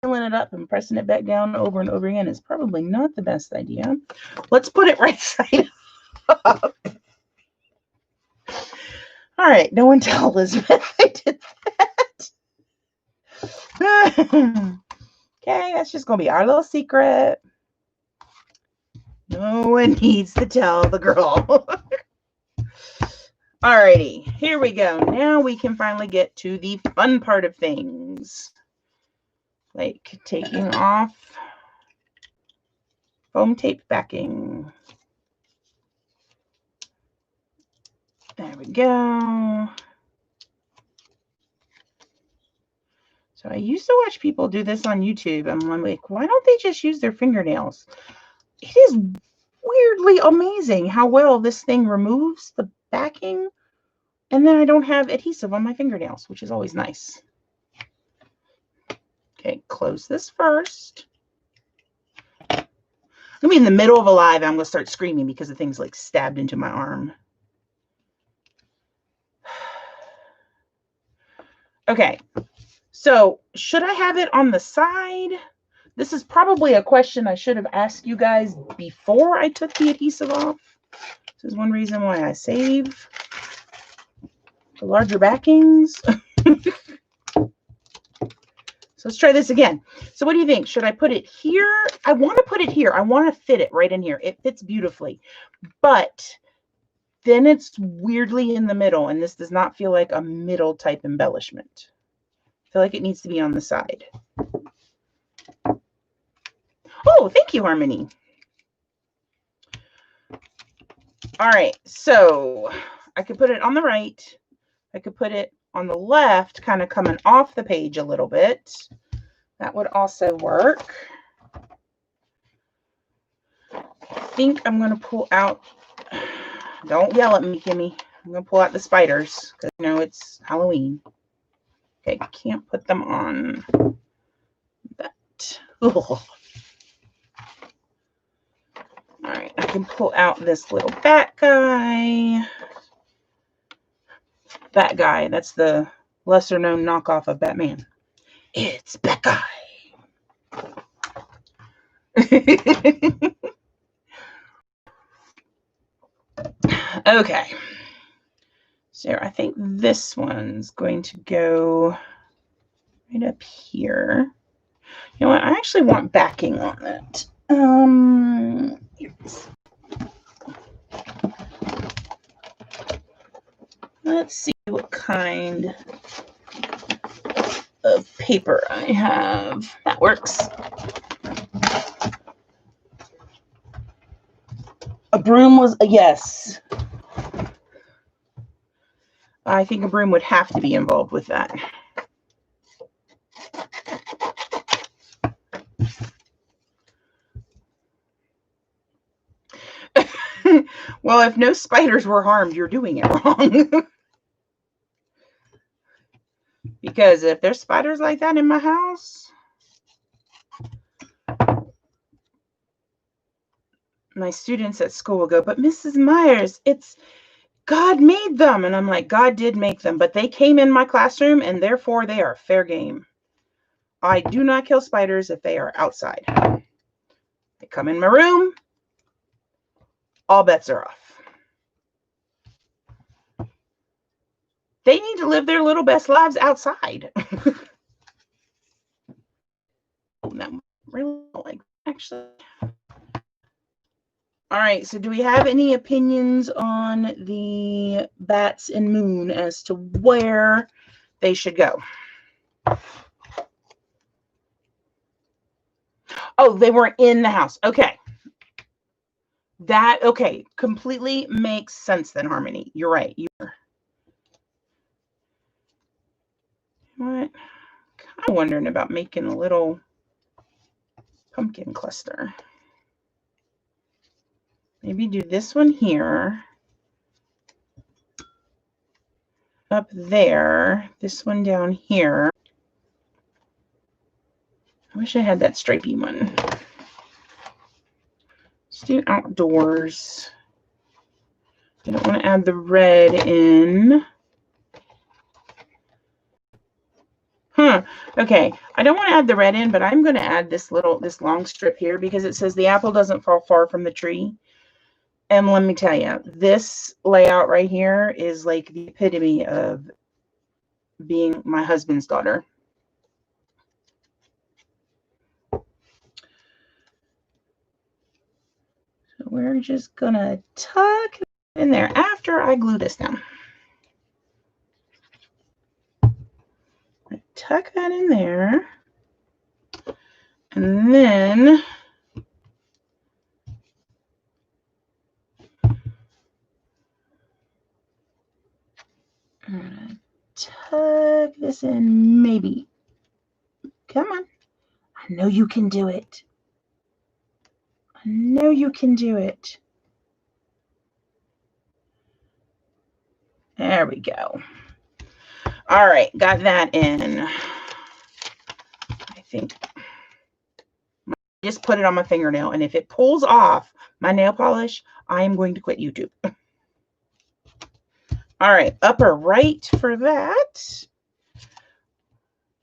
filling it up and pressing it back down over and over again is probably not the best idea. Let's put it right side up. All right. No one tell Elizabeth I did that. Okay, that's just going to be our little secret. No one needs to tell the girl. Alrighty, here we go. Now we can finally get to the fun part of things. Like taking off foam tape backing. There we go. So I used to watch people do this on YouTube. I'm like, why don't they just use their fingernails? It is weirdly amazing how well this thing removes the backing. And then I don't have adhesive on my fingernails, which is always nice. Okay, close this first. I'm gonna be in the middle of a live. I'm gonna start screaming because the thing's like stabbed into my arm. Okay, so should I have it on the side? This is probably a question I should have asked you guys before I took the adhesive off. This is one reason why I save the larger backings. So let's try this again. So what do you think? Should I put it here? I want to put it here. I want to fit it right in here. It fits beautifully, but then it's weirdly in the middle, and this does not feel like a middle type embellishment. I feel like it needs to be on the side. Oh, thank you, Harmony. All right, so I could put it on the right. I could put it on the left, kind of coming off the page a little bit. That would also work. I think I'm going to pull out, don't yell at me, Kimmy. I'm going to pull out the spiders because, you know, it's Halloween. Okay, can't put them on that. Ugh. All right, I can pull out this little bat guy. Bat guy, that's the lesser known knockoff of Batman. It's Bat Guy. Okay. So I think this one's going to go right up here. You know what? I actually want backing on that. Let's see what kind of paper I have. That works. A broom was a yes. I think a broom would have to be involved with that. Well, if no spiders were harmed, you're doing it wrong. Because if there's spiders like that in my house, my students at school will go, but Mrs. Myers, it's God made them. And I'm like, God did make them, but they came in my classroom and therefore they are fair game. I do not kill spiders if they are outside. They come in my room, all bets are off. They need to live their little best lives outside. No, really like actually. All right, so do we have any opinions on the bats and moon as to where they should go? Oh, they weren't in the house. Okay. That, okay, completely makes sense then, Harmony. You're right. You're what? Kind of wondering about making a little pumpkin cluster. Maybe do this one here. Up there. This one down here. I wish I had that stripey one. Let's do outdoors. I don't want to add the red in. Okay, I don't want to add the red in, but I'm going to add this long strip here because it says the apple doesn't fall far from the tree. And let me tell you, this layout right here is like the epitome of being my husband's daughter. So we're just going to tuck it in there after I glue this down. Tuck that in there. And then I'm going to tuck this in maybe. Come on. I know you can do it. I know you can do it. There we go. All right, got that in. I think just put it on my fingernail, and if it pulls off my nail polish, I am going to quit YouTube. All right, upper right for that.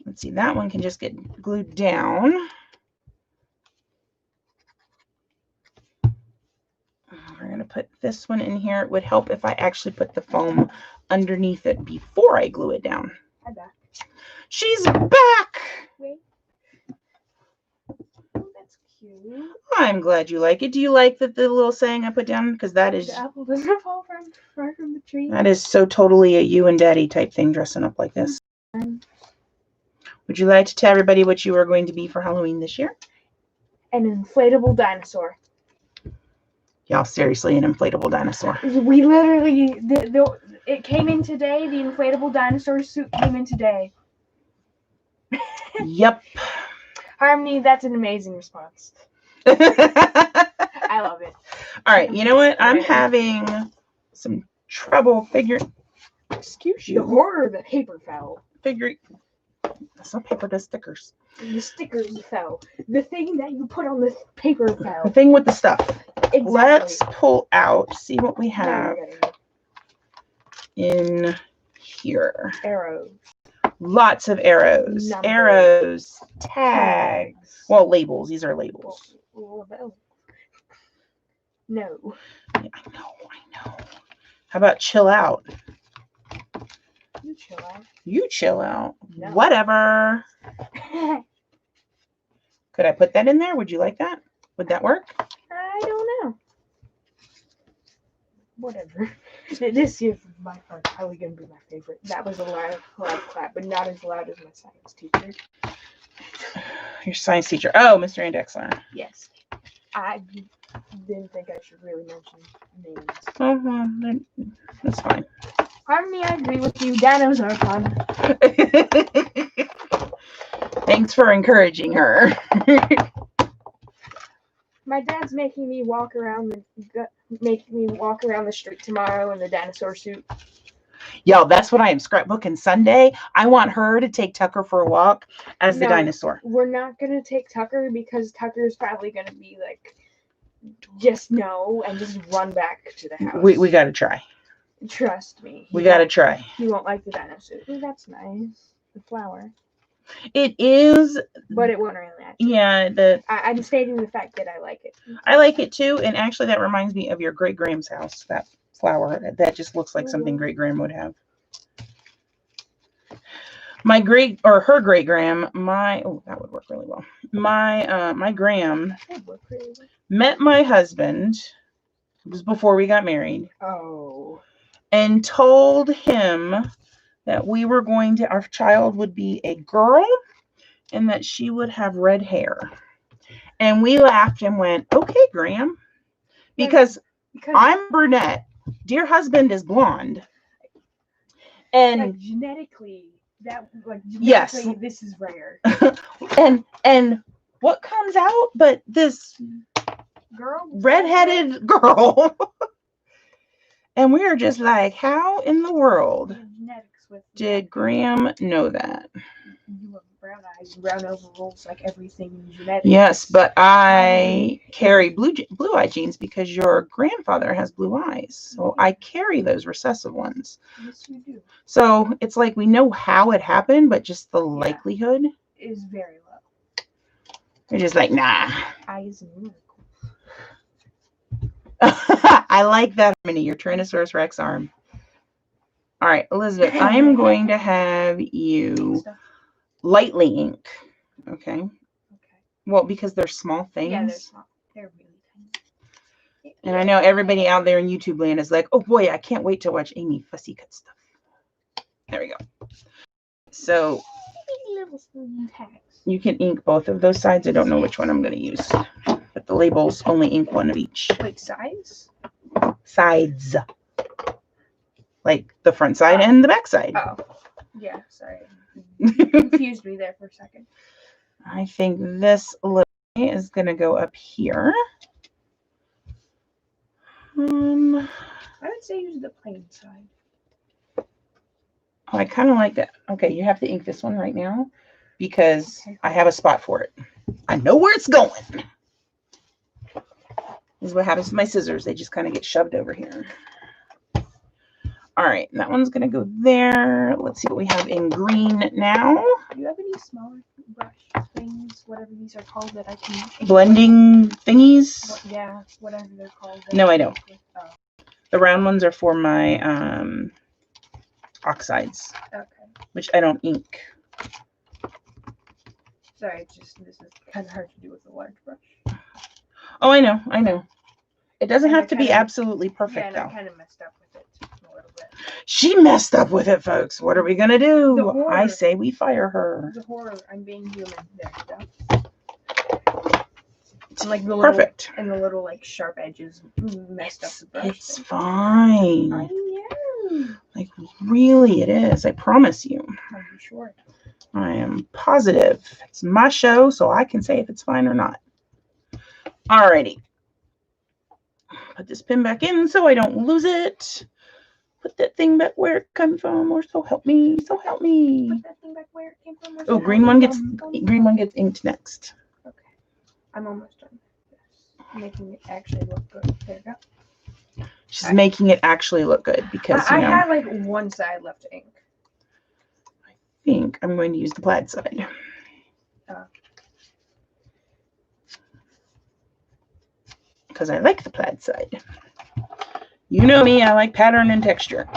Let's see, that one can just get glued down. We're going to put this one in here. It would help if I actually put the foam underneath it before I glue it down. Hi, back. She's back. Wait. Oh, that's cute. I'm glad you like it. Do you like the little saying I put down? Because that is, The apple doesn't fall far from the tree. that is so totally a you and daddy type thing, dressing up like this. Would you like to tell everybody what you are going to be for Halloween this year? An inflatable dinosaur. Y'all, seriously, an inflatable dinosaur. We literally, it came in today. The inflatable dinosaur suit came in today. Yep. Harmony, that's an amazing response. All I love it. right, you know what? I'm having some trouble figuring. Excuse The you. horror of the paper fell. Some paper does stickers. The stickers fell. The thing that you put on the paper The fell. thing with the stuff. Exactly. Let's pull out, see what we Now have you're getting it. in here. Arrows. Lots of arrows. Numbers. Arrows. Tags. Well, labels. These are labels. Well, no. Yeah, I know. How about chill out? You chill out. You chill out. No. Whatever. Could I put that in there? Would you like that? Would that work? I don't know. Whatever. This year, by far, probably going to be my favorite. That was a loud clap, but not as loud as my science teacher. Your science teacher. Oh, Mr. Andexler. Yes. I didn't think I should really mention names. Oh, well, then that's fine. Harmony, I agree with you. Dinos are fun. Thanks for encouraging her. My dad's making me walk around the street tomorrow in the dinosaur suit. Yo, that's what I am scrapbooking Sunday. I want her to take Tucker for a walk as the No. dinosaur. We're not gonna take Tucker because Tucker's probably gonna be like, just no, and just run back to the house. We got to try. Trust me. We got to try. He won't like the dinosaur. Ooh, that's nice. The flower. It is. But it won't really match. Yeah, I'm stating the fact that I like it. I like it too. And actually, that reminds me of your great Graham's house. That flower. That just looks like something great Graham would have. Her great Graham, that would work really well. My Graham met my husband. It was before we got married. Oh. And told him that our child would be a girl and that she would have red hair. And we laughed and went, okay, Graham, because I'm brunette. Dear husband is blonde. And genetically, yes, this is rare. and what comes out but this redheaded girl. And we were just like, how in the world did Graham know that? You have brown eyes, brown overalls, like everything in genetics. Yes, but I carry blue-eye genes because your grandfather has blue eyes. So I carry those recessive ones. Yes, you do. So it's like we know how it happened, but just the likelihood is very low. They're just like, nah. Eyes and miracles. I like that, Harmony, your Tyrannosaurus Rex arm. All right, Elizabeth, I am going to have you lightly ink. Okay. Okay. Well, because they're small things. Yeah, they're small. They're really tiny. And I know everybody out there in YouTube land is like, oh boy, I can't wait to watch Amy fussy cut stuff. There we go. So you can ink both of those sides. I don't know which one I'm going to use. But the labels only ink one of each. Wait, sides? Sides. Like the front side and the back side. Oh. Yeah, sorry. You confused me there for a second. I think this is going to go up here. I would say use the plain side. Oh, I kind of like that. Okay, you have to ink this one right now. because I have a spot for it. I know where it's going. This is what happens with my scissors. They just kind of get shoved over here. All right, that one's going to go there. Let's see what we have in green now. Do you have any smaller brush things, whatever these are called, that I can... Blending thingies? Yeah, whatever they're called. No, I don't. Oh, The round ones are for my oxides, okay. which I don't ink. Sorry, it's just this is kind of hard to do with a large brush. Oh, I know. It doesn't And have I to be kinda- absolutely Yeah, perfect, and though. I kind of messed up with it a little bit. She messed up with it, folks. What are we going to The do? horror. I say we fire her. The horror, I'm being human. There you go. And like the little, Perfect. and the little like sharp edges messed up the brush. It's thing. fine. I know. Like, really, it is. I promise you. Are you sure? I am positive. It's my show, so I can say if it's fine or not. Alrighty. Put this pin back in so I don't lose it. Put that thing back where it came from, or so help me. So help me. Put that thing back where it came from. Oh, green one gets inked next. Okay. I'm almost done. Yes. Making it actually look good. There you go. She's making it actually look good because I you know. had like one side left to ink. I think I'm going to use the plaid side. Because I like the plaid side. You know me, I like pattern and texture.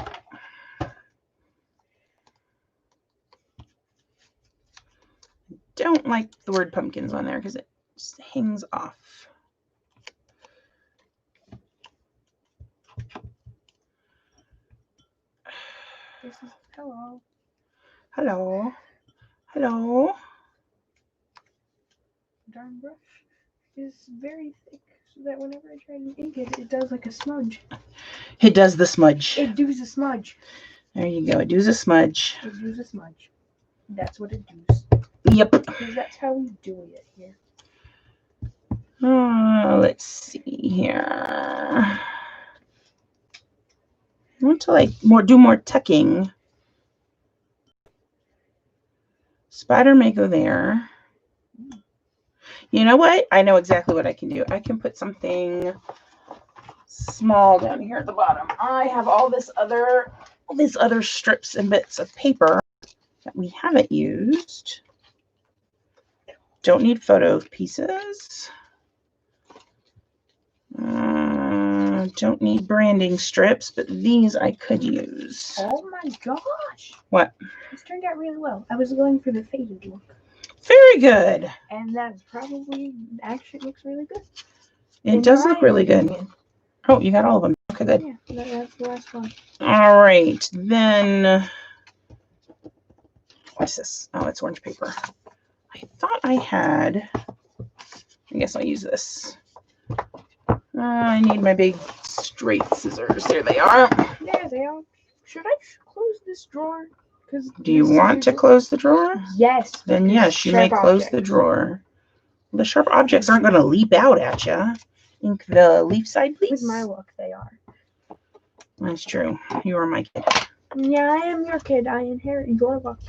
Don't like the word pumpkins on there because it just hangs off. This is hello. Hello. Hello. Darn brush is very thick, so that whenever I try to ink it, it does like a smudge. It does the smudge. It does a smudge. There you go. It does a smudge. It does a smudge. That's what it does. Yep. Because that's how we do it here. Let's see here. I want to like do more tucking. Spider may go there. You know what? I know exactly what I can do. I can put something small down here at the bottom. I have all these other strips and bits of paper that we haven't used. Don't need photo pieces. Don't need branding strips, but these I could use. Oh my gosh! What? This turned out really well. I was going for the faded look. Very good. And that's probably, actually looks really good. It does look really good. Oh, you got all of them. Okay, good. Yeah, that's the last one. All right, then. What's this? Oh, it's orange paper. I thought I had. I guess I'll use this. I need my big straight scissors. There they are. There they are. Should I close this drawer? Do you want to close the drawer? Yes. Then yes, you may close the drawer. The sharp objects aren't going to leap out at you. Ink the leaf side, please. With my luck, they are. That's true. You are my kid. Yeah, I am your kid. I inherit your luck,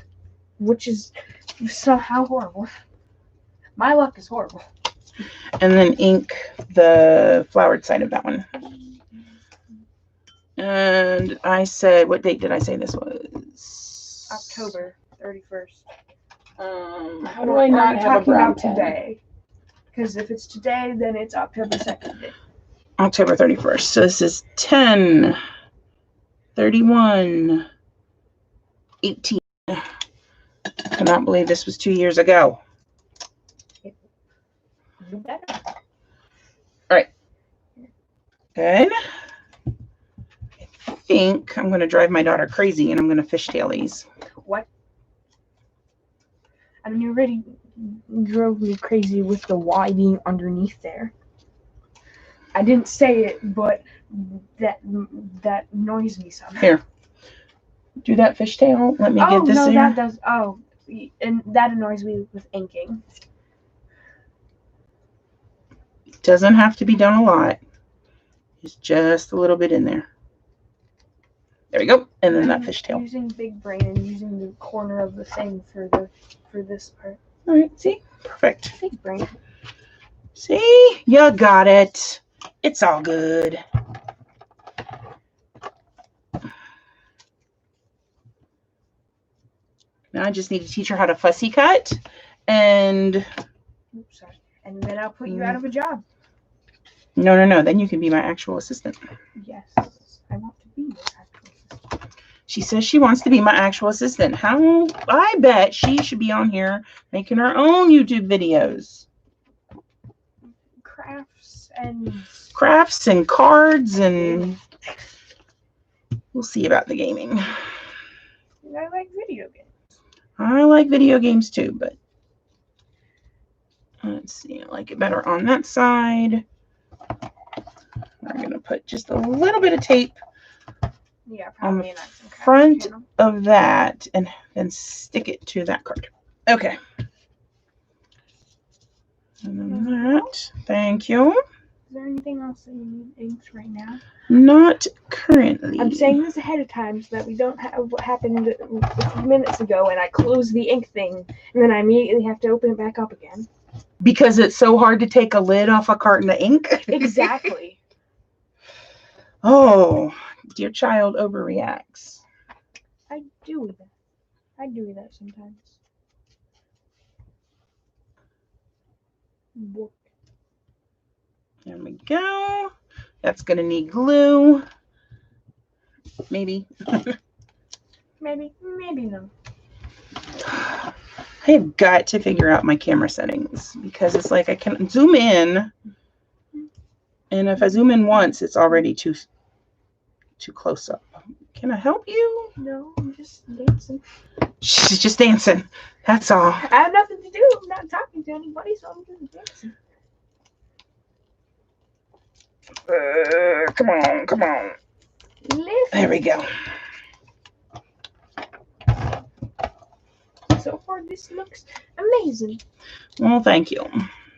which is somehow horrible. My luck is horrible. And then ink the flowered side of that one. And I said, what date did I say this was? October 31st. How do I not have a brown pen? Today? Because if it's today, then it's October 2nd. October 31st. So this is 10, 31, 18. I cannot believe this was 2 years ago. You better. All right. Good. I think I'm going to drive my daughter crazy and I'm going to fishtail these. What? I mean, you already drove me crazy with the Y being underneath there. I didn't say it, but that annoys me somehow. Here. Do that fishtail. Let me get this in. That does. Oh, and that annoys me with inking. Doesn't have to be done a lot. It's just a little bit in there. There we go. And then that fishtail. Using big brain and using the corner of the thing for this part. All right, see? Perfect. Big brain. See? You got it. It's all good. Now I just need to teach her how to fussy cut. And Oops, sorry. And then I'll put you out of a job. no. Then you can be my actual assistant. Yes. I want to be your actual assistant. She says she wants to be my actual assistant. How? I bet she should be on here making her own YouTube videos. Crafts And cards and we'll see about the gaming. I like video games. I like video games too, but let's see. I like it better on that side. I'm going to put just a little bit of tape on the front of that and then stick it to that card. Okay. And then that. Thank you. Is there anything else that you need inks right now? Not currently. I'm saying this ahead of time so that we don't have what happened a few minutes ago and I close the ink thing and then I immediately have to open it back up again. Because it's so hard to take a lid off a carton of ink? Exactly. Oh, dear child overreacts. I do that. I do that sometimes. There we go. That's going to need glue. Maybe. Maybe no. I have got to figure out my camera settings because it's like I can zoom in. And if I zoom in once, it's already too close up. Can I help you? No, I'm just dancing. She's just dancing. That's all. I have nothing to do. I'm not talking to anybody, so I'm just dancing. Come on. Lift. There we go. So far, this looks amazing. Well, thank you.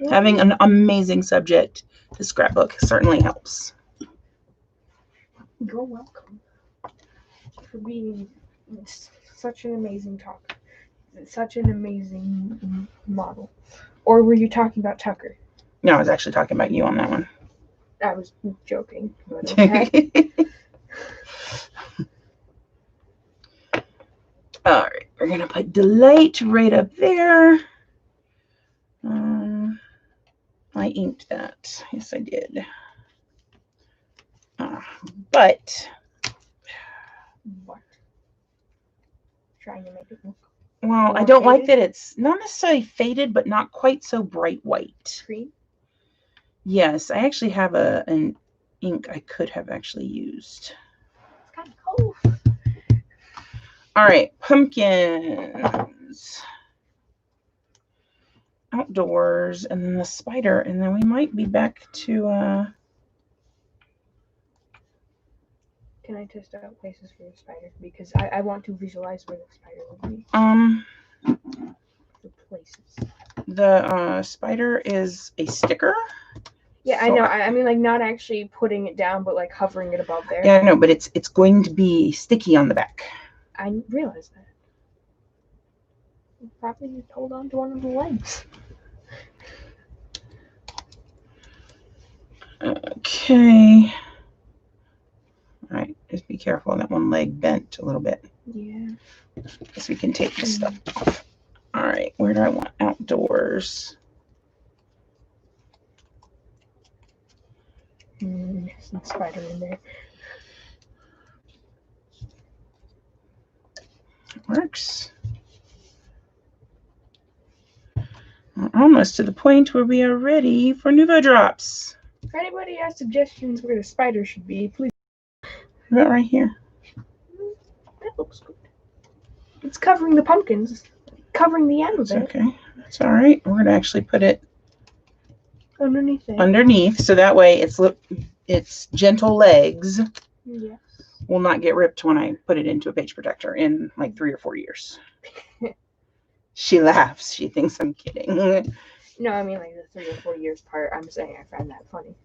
Having an amazing subject to scrapbook certainly helps. You're welcome for being such an amazing talker, such an amazing model. Or were you talking about Tucker? No, I was actually talking about you on that one. I was joking. But okay. All right, we're gonna put delight right up there. I inked that. Yes, I did. But What? Trying to make it look. Well, I don't like that it's not necessarily faded, but not quite so bright white. Cream? Yes, I actually have an ink I could have actually used. It's kind of cold. All right, pumpkins. Outdoors, and then the spider, and then we might be back to Can I test out places for the spider? Because I want to visualize where the spider would be. The places. The spider is a sticker. Yeah, so, I know. I mean, like, not actually putting it down, but like hovering it above there. Yeah, I know, but it's going to be sticky on the back. I realize that. Probably just hold on to one of the legs. Okay. All right, just be careful. That one leg bent a little bit. Yeah. So we can take this stuff off. All right, where do I want outdoors? Some spider in there. Works. We're almost to the point where we are ready for Nuvo drops. If anybody has suggestions where the spider should be, please. About right here. That looks good. It's covering the pumpkins, covering the end of it. Okay, that's all right. We're gonna actually put it underneath it. Underneath, so that way its gentle legs yes. will not get ripped when I put it into a page protector in like 3 or 4 years. She laughs. She thinks I'm kidding. No, I mean like the 3 or 4 years part. I'm saying I find that funny.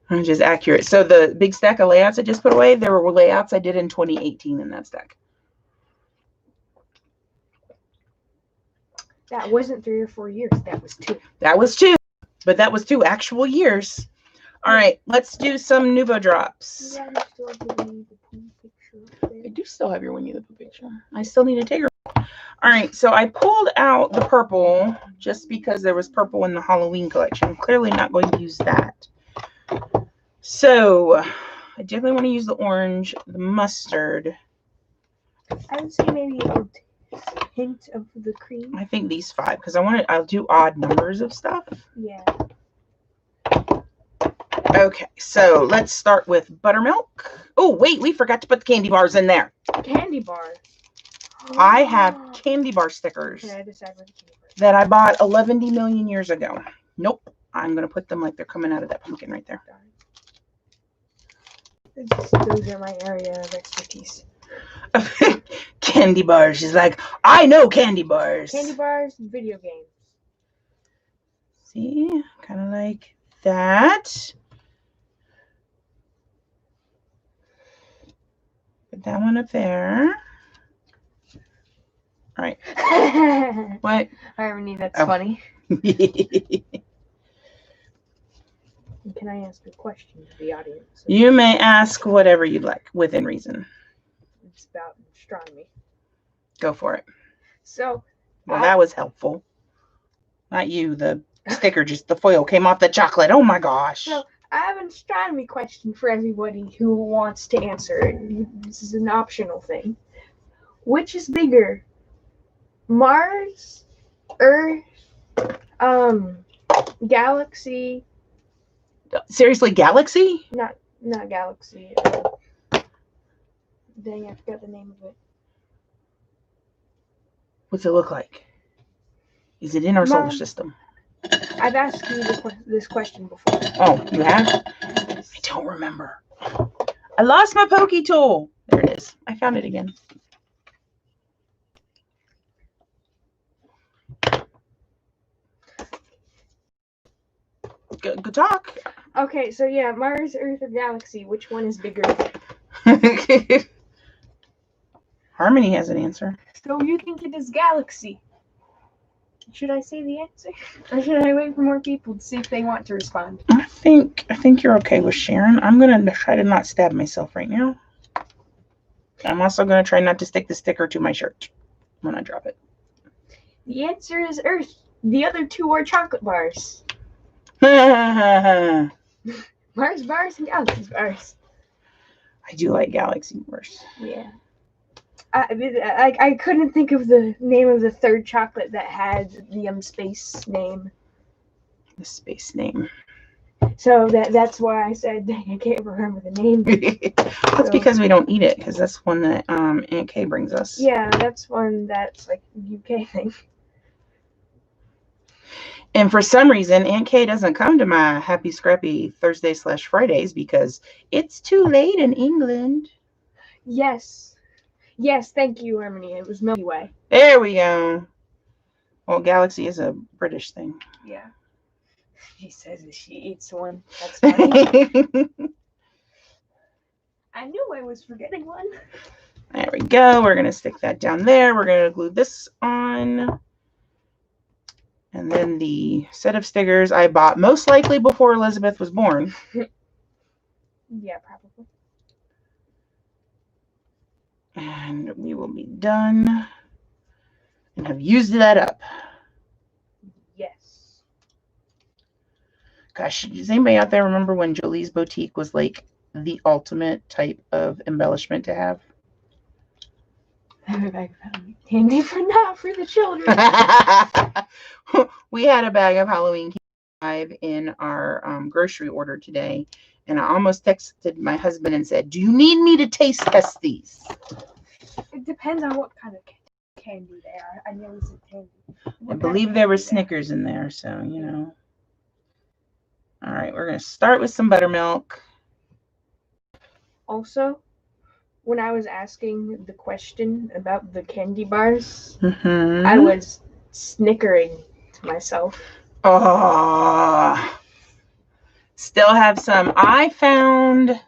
Which is accurate. So the big stack of layouts I just put away, there were layouts I did in 2018 in that stack. That wasn't 3 or 4 years. That was 2. That was 2, but that was 2 actual years. All right, let's do some Nuvo drops. Yeah, I still have the Winnie the Pooh picture up I there. do still have your Winnie the Pooh picture. I still need to take her. All right, so I pulled out the purple just because there was purple in the Halloween collection. I'm clearly not going to use that. So I definitely want to use the orange, the mustard. I would say maybe a hint of the cream. I think these 5 because I'll do odd numbers of stuff. Yeah. Okay, so let's start with buttermilk. Oh, wait, we forgot to put the candy bars in there. Candy bar. I have candy bar stickers Can I decide what the candy bar is? that I bought 11 million years ago. Nope, I'm going to put them like they're coming out of that pumpkin right there. Those are my area of expertise. Candy bars. She's like, I know candy bars. Candy bars and video games. See, kind of like that. Put that one up there. All right. What? Harmony, that's Oh. funny. Can I ask a question to the audience? You may ask whatever you'd like, within reason. It's about astronomy. Go for it. So, Well, that was helpful. Not you. The sticker, just the foil came off the chocolate. Oh my gosh. So I have an astronomy question for everybody who wants to answer it. This is an optional thing. Which is bigger? Mars, Earth, galaxy, Seriously, galaxy? not galaxy. Dang, I forgot the name of it. What's it look like? Is it in our solar Mom. system? I've asked you this question before. Oh, you have? I don't remember. I lost my pokey tool. There it is. I found it again. Good talk. Okay, so yeah, Mars, Earth, or galaxy, which one is bigger? Harmony has an answer. So you think it is galaxy? Should I say the answer? Or should I wait for more people to see if they want to respond? I think you're okay with Sharon. I'm gonna try to not stab myself right now. I'm also gonna try not to stick the sticker to my shirt when I drop it. The answer is Earth. The other 2 are chocolate bars. I Mars bars and galaxy bars. do like galaxy bars. Yeah. I couldn't think of the name of the 3rd chocolate that had the space name. The space name. So that's why I said I can't remember the name. That's because we don't eat it, because that's one that Aunt Kay brings us. Yeah, that's one that's like UK thing. And for some reason, Aunt Kay doesn't come to my Happy Scrappy Thursday/Fridays because it's too late in England. Yes. Yes, thank you, Harmony. It was Milky Way. There we go. Well, galaxy is a British thing. Yeah. She says that she eats one. That's funny. I knew I was forgetting one. There we go. We're going to stick that down there. We're going to glue this on. And then the set of stickers I bought most likely before Elizabeth was born. Yeah, probably. And we will be done and have used that up. Yes. Gosh, does anybody out there remember when Jolie's Boutique was like the ultimate type of embellishment to have? I have a bag of Halloween candy not for the children. We had a bag of Halloween candy in our grocery order today, and I almost texted my husband and said, "Do you need me to taste test these?" It depends on what kind of candy they are. I know it's a candy. I believe there were Snickers in there, so you know. All right, we're gonna start with some buttermilk. Also, when I was asking the question about the candy bars, Mm-hmm. I was snickering to myself. Oh, Still have some. I found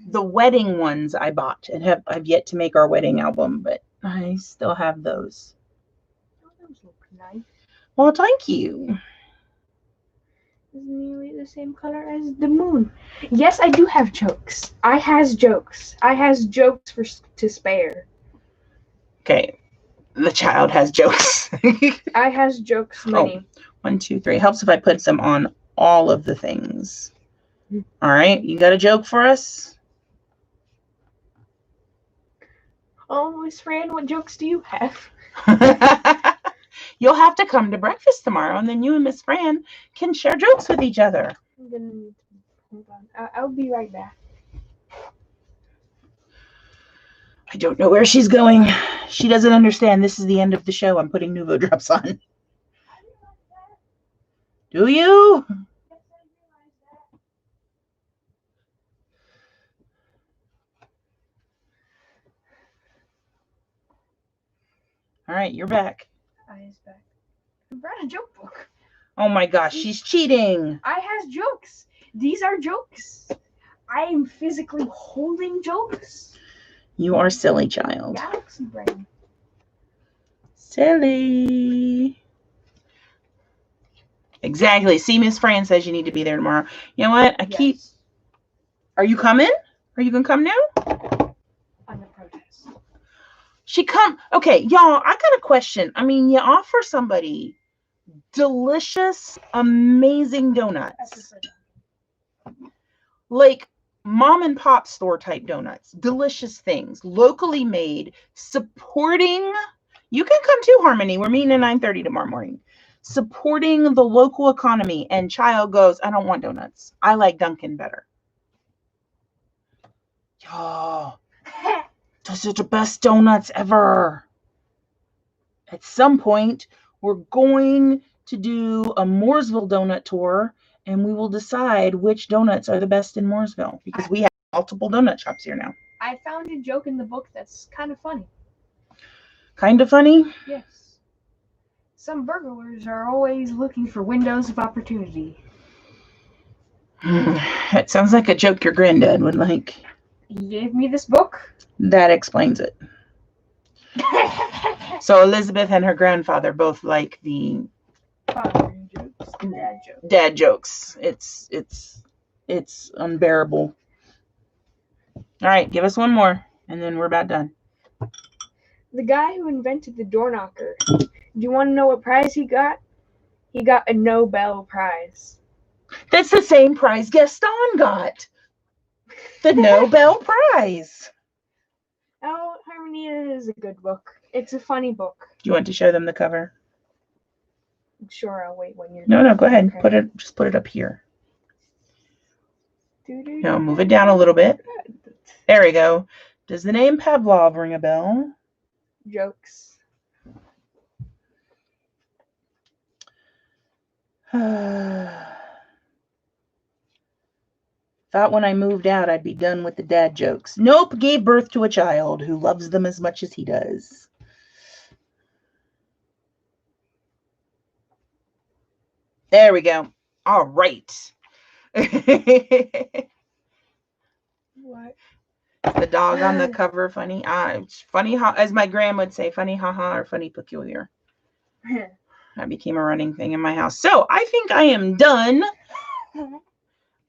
the wedding ones I bought and I've yet to make our wedding album, but I still have those. Oh, those look nice. Well, thank you. It's nearly the same color as the moon. Yes, I do have jokes. I has jokes. I has jokes to spare. Okay. The child has jokes. I has jokes many. 1, 2, 3. Helps if I put some on all of the things. All right. You got a joke for us? Oh, Miss Fran, what jokes do you have? You'll have to come to breakfast tomorrow, and then you and Miss Fran can share jokes with each other. I'm gonna need to hold on. I'll be right back. I don't know where she's going. She doesn't understand. This is the end of the show. I'm putting Nuvo drops on. Do you? All right, you're back. I is back. I brought a joke book. Oh my gosh, she's cheating. I has jokes. These are jokes. I am physically holding jokes. You are silly, child. Galaxy brain. Silly. Exactly. See, Miss Fran says you need to be there tomorrow. You know what? Yes. Are you coming? Are you gonna come now? On the protest. She come. Okay, y'all. I got a question. I mean, you offer somebody delicious, amazing donuts, like mom and pop store type donuts, delicious things, locally made, supporting. You can come to Harmony. We're meeting at 9:30 tomorrow morning. Supporting the local economy, and child goes, I don't want donuts. I like Dunkin' better. Y'all, those are the best donuts ever. At some point, we're going to do a Mooresville donut tour, and we will decide which donuts are the best in Mooresville, because we have multiple donut shops here now. I found a joke in the book that's kind of funny. Kind of funny? Yes. Some burglars are always looking for windows of opportunity. That sounds like a joke your granddad would like. He gave me this book. That explains it. So Elizabeth and her grandfather both like the Father jokes, dad jokes. It's unbearable. All right, give us one more, and then we're about done. The guy who invented the door knocker. Do you want to know what prize he got? He got a Nobel Prize. That's the same prize Gaston got. The Nobel Prize. Oh, Harmonia is a good book. It's a funny book. Do you want to show them the cover? Sure, I'll wait when you're No, done. go ahead. Okay. Just put it up here. No, move it down a little bit. There we go. Does the name Pavlov ring a bell? Jokes. Thought when I moved out I'd be done with the dad jokes. Nope, gave birth to a child who loves them as much as he does. There we go. All right. What? The dog on the cover funny. Funny how, as my grandma would say, funny haha or funny peculiar. That became a running thing in my house. So I think I am done.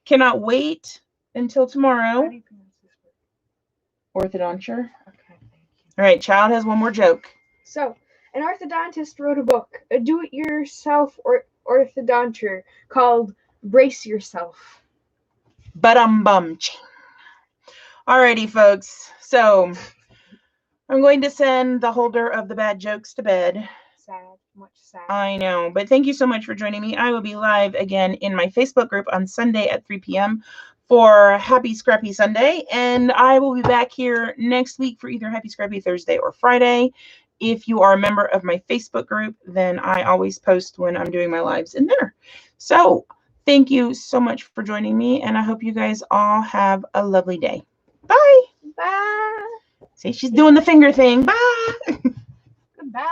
Cannot wait until tomorrow. How do you pronounce this word? Orthodonture. Okay, thank you. All right, child has one more joke. So, an orthodontist wrote a book, a do-it-yourself orthodonture called Brace Yourself. Ba-dum-bum. Alrighty, folks. So I'm going to send the holder of the bad jokes to bed. Sad, much sad. I know, but thank you so much for joining me. I will be live again in my Facebook group on Sunday at 3 p.m. for Happy Scrappy Sunday, and I will be back here next week for either Happy Scrappy Thursday or Friday. If you are a member of my Facebook group, then I always post when I'm doing my lives in there. So thank you so much for joining me, and I hope you guys all have a lovely day. Bye. Bye. See, she's doing the finger thing. Bye. Goodbye.